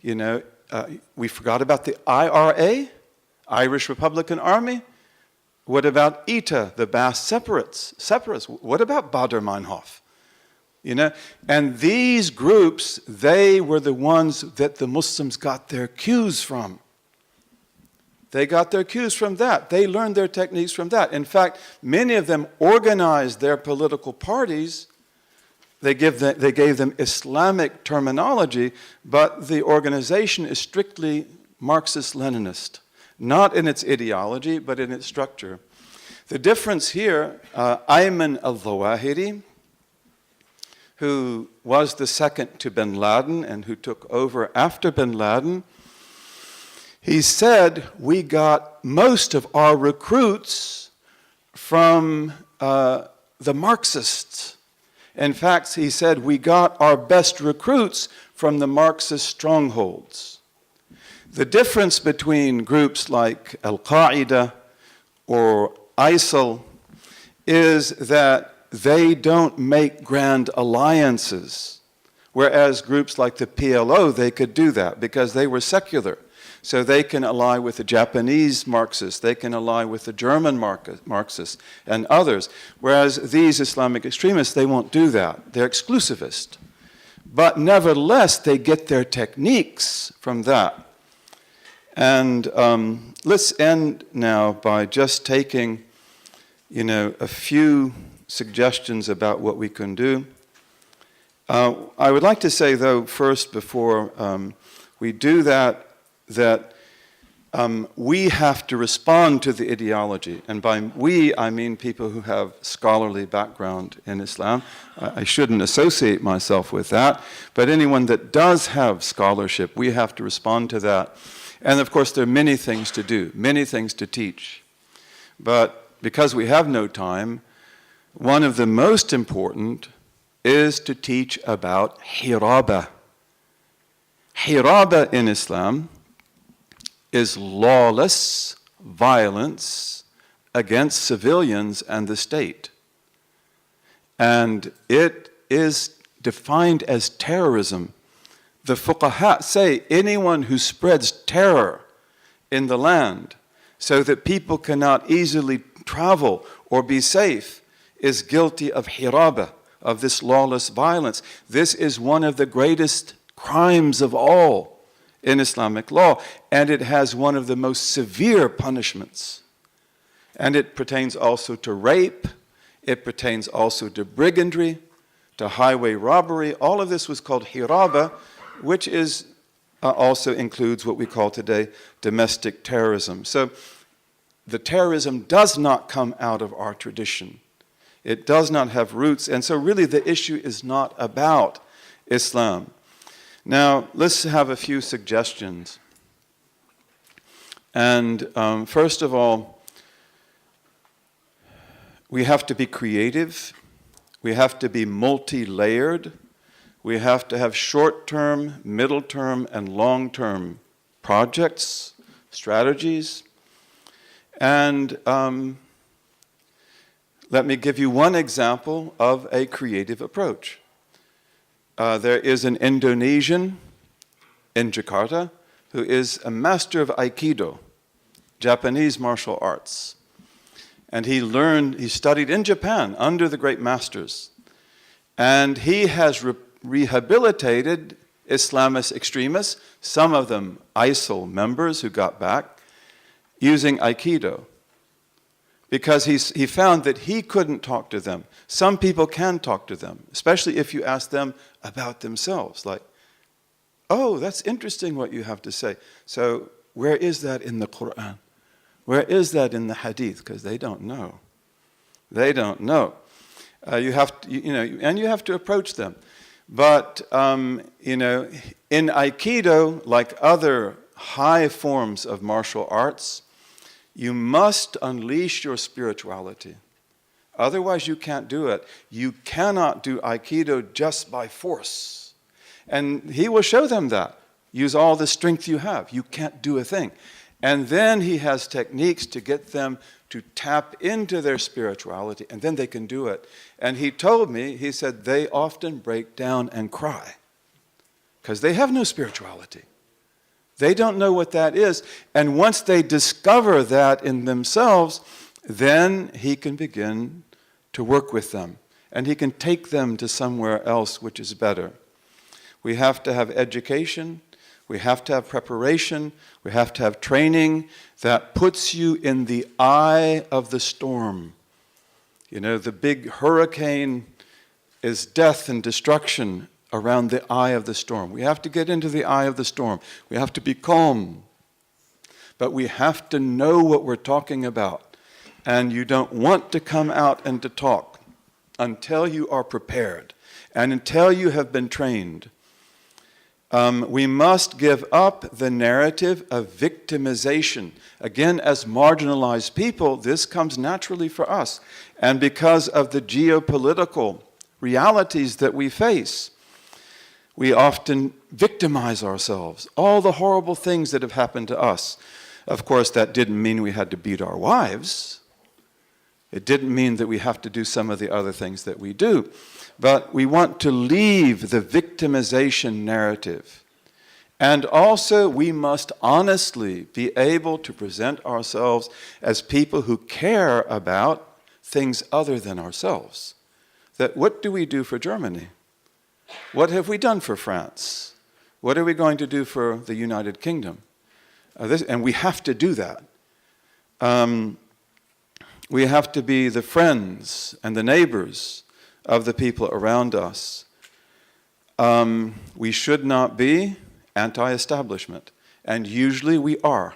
you know, we forgot about the IRA, Irish Republican Army. What about ETA, the Basque separatists? What about Baader-Meinhof? You know, and these groups, they were the ones that the Muslims got their cues from. They got their cues from that. They learned their techniques from that. In fact, many of them organized their political parties. They gave them Islamic terminology, but the organization is strictly Marxist-Leninist, not in its ideology, but in its structure. The difference here, Ayman al-Zawahiri, who was the second to bin Laden and who took over after bin Laden, he said, we got most of our recruits from the Marxists. In fact, he said, we got our best recruits from the Marxist strongholds. The difference between groups like Al-Qaeda or ISIL is that they don't make grand alliances, whereas groups like the PLO, they could do that because they were secular. So they can ally with the Japanese Marxists, they can ally with the German Marxists and others, whereas these Islamic extremists, they won't do that. They're exclusivist. But nevertheless, they get their techniques from that. And let's end now by just taking, a few suggestions about what we can do. I would like to say, though, first, before we do that we have to respond to the ideology. And by we, I mean people who have scholarly background in Islam. I shouldn't associate myself with that. But anyone that does have scholarship, we have to respond to that. And of course, there are many things to do, many things to teach. But because we have no time, one of the most important is to teach about hiraba. Hiraba in Islam is lawless violence against civilians and the state. And it is defined as terrorism. The fuqaha say anyone who spreads terror in the land so that people cannot easily travel or be safe is guilty of hiraba, of this lawless violence. This is one of the greatest crimes of all in Islamic law, and it has one of the most severe punishments. And it pertains also to rape, it pertains also to brigandry, to highway robbery. All of this was called hiraba, which is also includes what we call today domestic terrorism. So the terrorism does not come out of our tradition. It does not have roots, and so really the issue is not about Islam. Now, let's have a few suggestions. And first of all, we have to be creative. We have to be multi-layered. We have to have short-term, middle-term, and long-term projects, strategies. And let me give you one example of a creative approach. There is an Indonesian in Jakarta who is a master of Aikido, Japanese martial arts. And he studied in Japan under the great masters. And he has rehabilitated Islamist extremists, some of them ISIL members who got back, using Aikido. Because he found that he couldn't talk to them. Some people can talk to them, especially if you ask them about themselves. Like, oh, that's interesting what you have to say. So where is that in the Quran? Where is that in the Hadith? Because they don't know. They don't know. You have to, and you have to approach them. But in Aikido, like other high forms of martial arts, you must unleash your spirituality. Otherwise, you can't do it. You cannot do Aikido just by force. And he will show them that. Use all the strength you have. You can't do a thing. And then he has techniques to get them to tap into their spirituality, and then they can do it. And he told me, he said, they often break down and cry because they have no spirituality. They don't know what that is. And once they discover that in themselves, then he can begin to work with them. And he can take them to somewhere else which is better. We have to have education. We have to have preparation. We have to have training that puts you in the eye of the storm. The big hurricane is death and destruction around the eye of the storm. We have to get into the eye of the storm. We have to be calm. But we have to know what we're talking about. And you don't want to come out and to talk until you are prepared and until you have been trained. We must give up the narrative of victimization. Again, as marginalized people, this comes naturally for us. And because of the geopolitical realities that we face, we often victimize ourselves. All the horrible things that have happened to us. Of course, that didn't mean we had to beat our wives. It didn't mean that we have to do some of the other things that we do. But we want to leave the victimization narrative. And also, we must honestly be able to present ourselves as people who care about things other than ourselves. That what do we do for Germany? What have we done for France? What are we going to do for the United Kingdom? And we have to do that. We have to be the friends and the neighbors of the people around us. We should not be anti-establishment, and usually we are.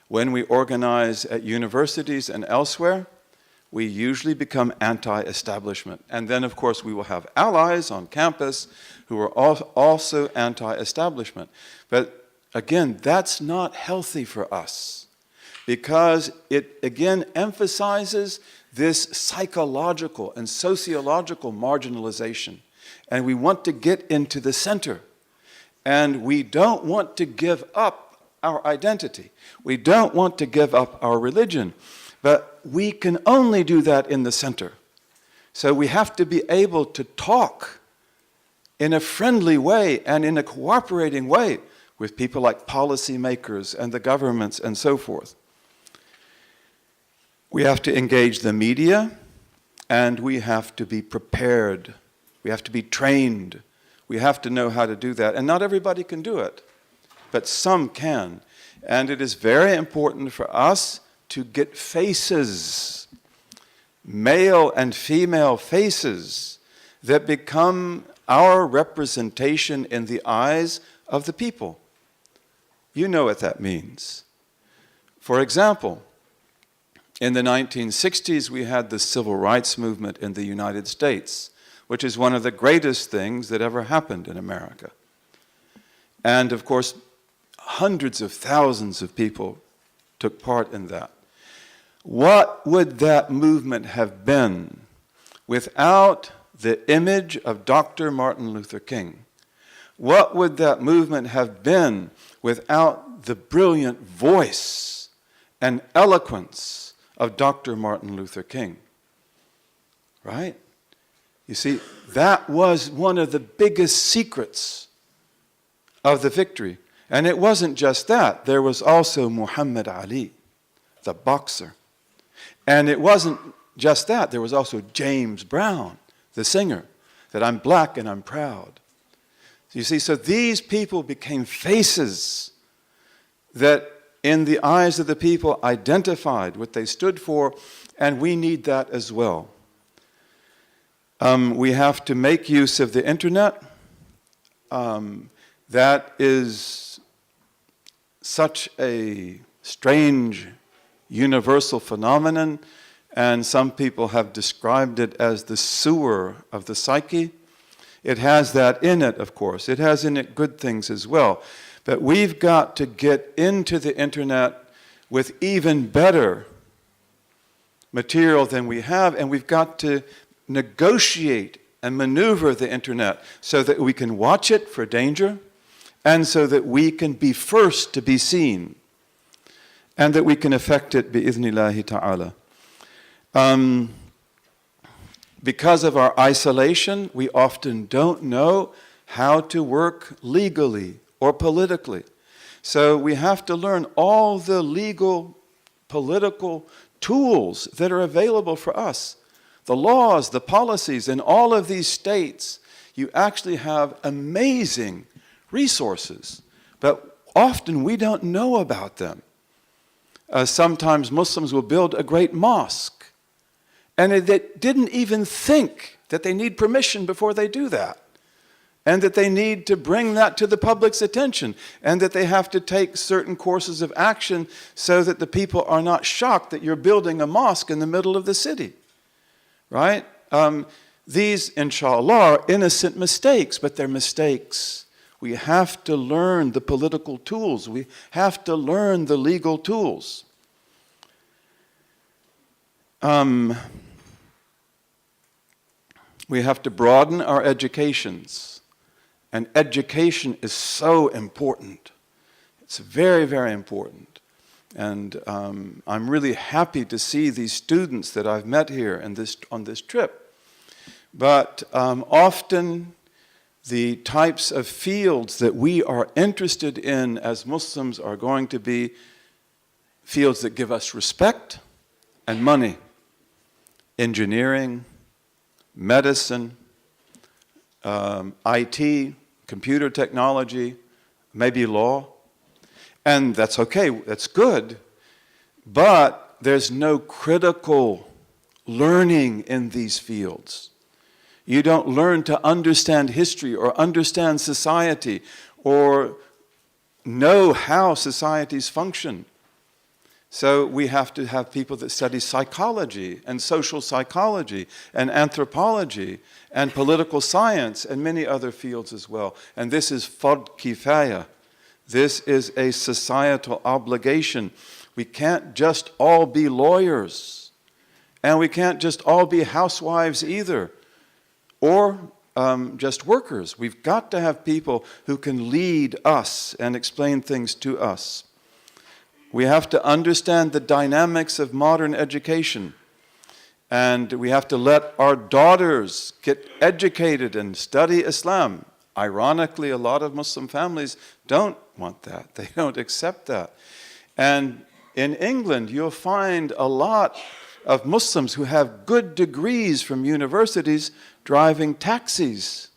When we organize at universities and elsewhere, we usually become anti-establishment. And then, of course, we will have allies on campus who are also anti-establishment. But again, that's not healthy for us, because it, again, emphasizes this psychological and sociological marginalization. And we want to get into the center. And we don't want to give up our identity. We don't want to give up our religion. But we can only do that in the center. So we have to be able to talk in a friendly way and in a cooperating way with people like policymakers and the governments and so forth. We have to engage the media, and we have to be prepared. We have to be trained. We have to know how to do that. And not everybody can do it, but some can. And it is very important for us to get faces, male and female faces, that become our representation in the eyes of the people. You know what that means. For example, in the 1960s, we had the civil rights movement in the United States, which is one of the greatest things that ever happened in America. And of course, hundreds of thousands of people took part in that. What would that movement have been without the image of Dr. Martin Luther King? What would that movement have been without the brilliant voice and eloquence of Dr. Martin Luther King? Right? You see, that was one of the biggest secrets of the victory. And it wasn't just that. There was also Muhammad Ali, the boxer. And it wasn't just that. There was also James Brown, the singer, that I'm black and I'm proud. You see, so these people became faces that in the eyes of the people identified what they stood for, and we need that as well. We have to make use of the internet. That is such a strange universal phenomenon, and some people have described it as the sewer of the psyche. It has that in it, of course. It has in it good things as well. But we've got to get into the internet with even better material than we have, and we've got to negotiate and maneuver the internet so that we can watch it for danger, and so that we can be first to be seen, and that we can affect it bi-idhnillahi ta'ala. Because of our isolation, we often don't know how to work legally or politically. So we have to learn all the legal, political tools that are available for us. The laws, the policies in all of these states, you actually have amazing resources, but often we don't know about them. Sometimes Muslims will build a great mosque, and they didn't even think that they need permission before they do that, and that they need to bring that to the public's attention, and that they have to take certain courses of action so that the people are not shocked that you're building a mosque in the middle of the city, right? These, inshallah, are innocent mistakes, but they're mistakes. We have to learn the political tools. We have to learn the legal tools. We have to broaden our educations. And education is so important. It's very, very important. And I'm really happy to see these students that I've met here and on this trip. But often the types of fields that we are interested in as Muslims are going to be fields that give us respect and money. Engineering, medicine, IT, computer technology, maybe law. And that's okay, that's good. But there's no critical learning in these fields. You don't learn to understand history or understand society or know how societies function. So we have to have people that study psychology and social psychology and anthropology and political science and many other fields as well. And this is fard kifaya. This is a societal obligation. We can't just all be lawyers. And we can't just all be housewives either. Or just workers. We've got to have people who can lead us and explain things to us. We have to understand the dynamics of modern education. And we have to let our daughters get educated and study Islam. Ironically, a lot of Muslim families don't want that. They don't accept that. And in England, you'll find a lot of Muslims who have good degrees from universities driving taxis.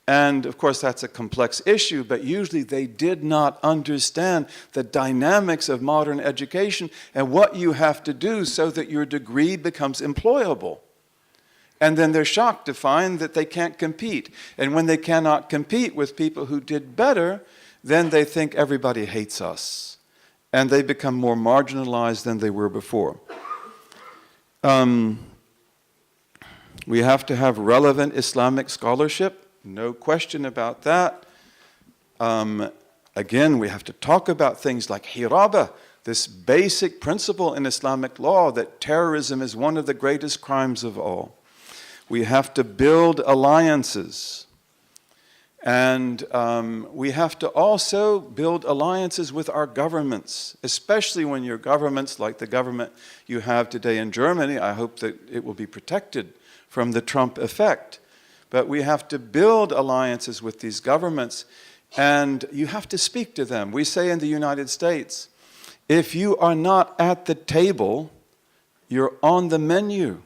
And of course, that's a complex issue, but usually they did not understand the dynamics of modern education and what you have to do so that your degree becomes employable. And then they're shocked to find that they can't compete. And when they cannot compete with people who did better, then they think everybody hates us. And they become more marginalized than they were before. We have to have relevant Islamic scholarship. No question about that. Again, we have to talk about things like hiraba, this basic principle in Islamic law that terrorism is one of the greatest crimes of all. We have to build alliances. And we have to also build alliances with our governments, especially when your governments, like the government you have today in Germany, I hope that it will be protected from the Trump effect. But we have to build alliances with these governments, and you have to speak to them. We say in the United States, if you are not at the table, you're on the menu.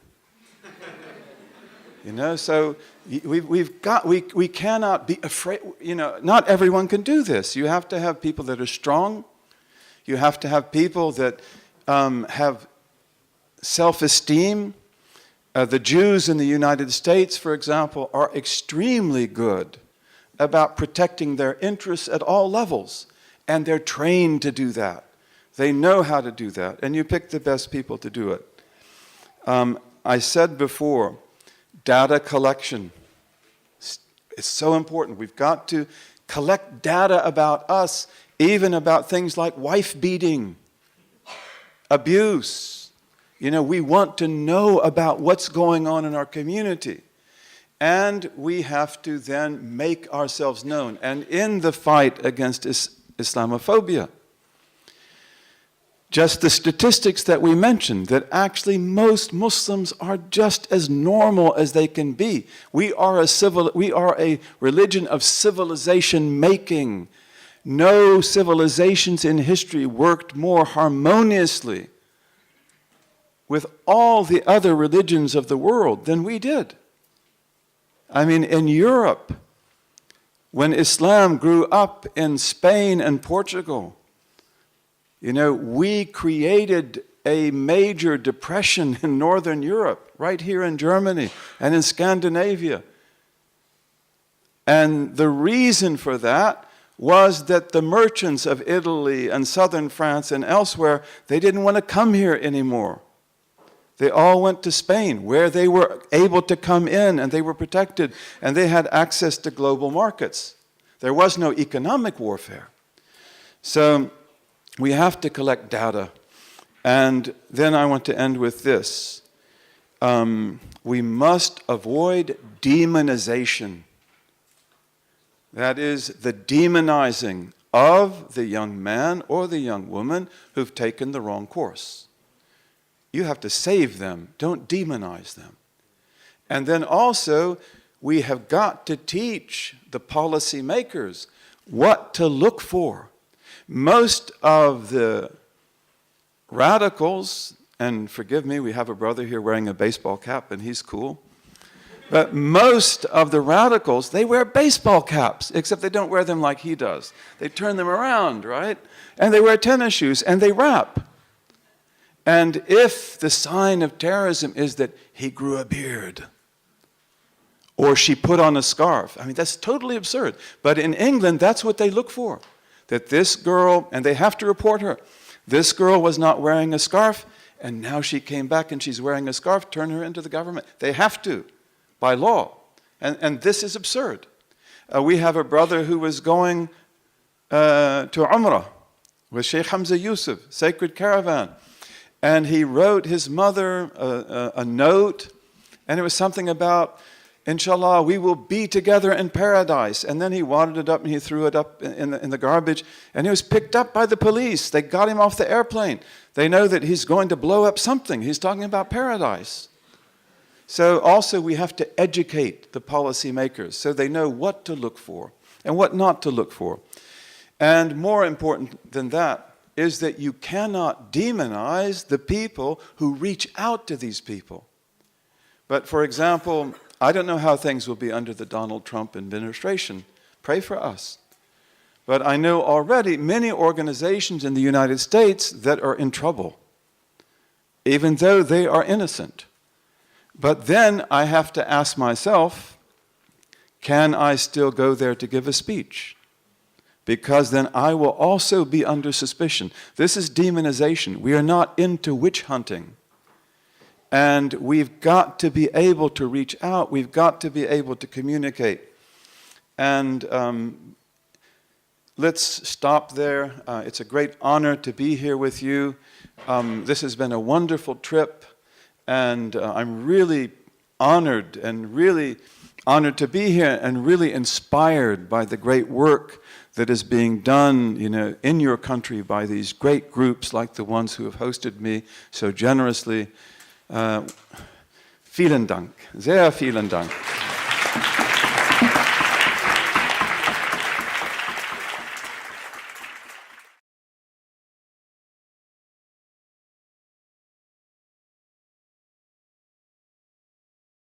You know, so we cannot be afraid, you know, not everyone can do this. You have to have people that are strong. You have to have people that have self-esteem. The Jews in the United States, for example, are extremely good about protecting their interests at all levels. And they're trained to do that. They know how to do that. And you pick the best people to do it. I said before, data collection is so important. We've got to collect data about us, even about things like wife beating, abuse. You know, we want to know about what's going on in our community. And we have to then make ourselves known. And in the fight against Islamophobia, just the statistics that we mentioned, that actually most Muslims are just as normal as they can be. We are a religion of civilization making. No civilizations in history worked more harmoniously with all the other religions of the world than we did. I mean, in Europe, when Islam grew up in Spain and Portugal, you know, we created a major depression in Northern Europe, right here in Germany and in Scandinavia. And the reason for that was that the merchants of Italy and southern France and elsewhere, they didn't want to come here anymore. They all went to Spain, where they were able to come in and they were protected and they had access to global markets. There was no economic warfare. So we have to collect data. And then I want to end with this. We must avoid demonization. That is the demonizing of the young man or the young woman who've taken the wrong course. You have to save them. Don't demonize them. And then also, we have got to teach the policymakers what to look for. Most of the radicals, and forgive me, we have a brother here wearing a baseball cap, and he's cool. But most of the radicals, they wear baseball caps, except they don't wear them like he does. They turn them around, right? And they wear tennis shoes, and they rap. And if the sign of terrorism is that he grew a beard, or she put on a scarf, I mean, that's totally absurd. But in England, that's what they look for. That this girl, and they have to report her, this girl was not wearing a scarf, and now she came back and she's wearing a scarf, turn her into the government. They have to, by law. And this is absurd. We have a brother who was going to Umrah with Sheikh Hamza Yusuf, Sacred Caravan. And he wrote his mother a note, and it was something about, Inshallah, we will be together in paradise. And then he wadded it up and he threw it up in the garbage. And he was picked up by the police. They got him off the airplane. They know that he's going to blow up something. He's talking about paradise. So also we have to educate the policymakers so they know what to look for and what not to look for. And more important than that is that you cannot demonize the people who reach out to these people. But for example, I don't know how things will be under the Donald Trump administration. Pray for us. But I know already many organizations in the United States that are in trouble, even though they are innocent. But then I have to ask myself, can I still go there to give a speech? Because then I will also be under suspicion. This is demonization. We are not into witch hunting. And we've got to be able to reach out. We've got to be able to communicate. And let's stop there. It's a great honor to be here with you. This has been a wonderful trip. And I'm really honored to be here and really inspired by the great work that is being done, in your country by these great groups like the ones who have hosted me so generously. Vielen Dank, sehr vielen Dank.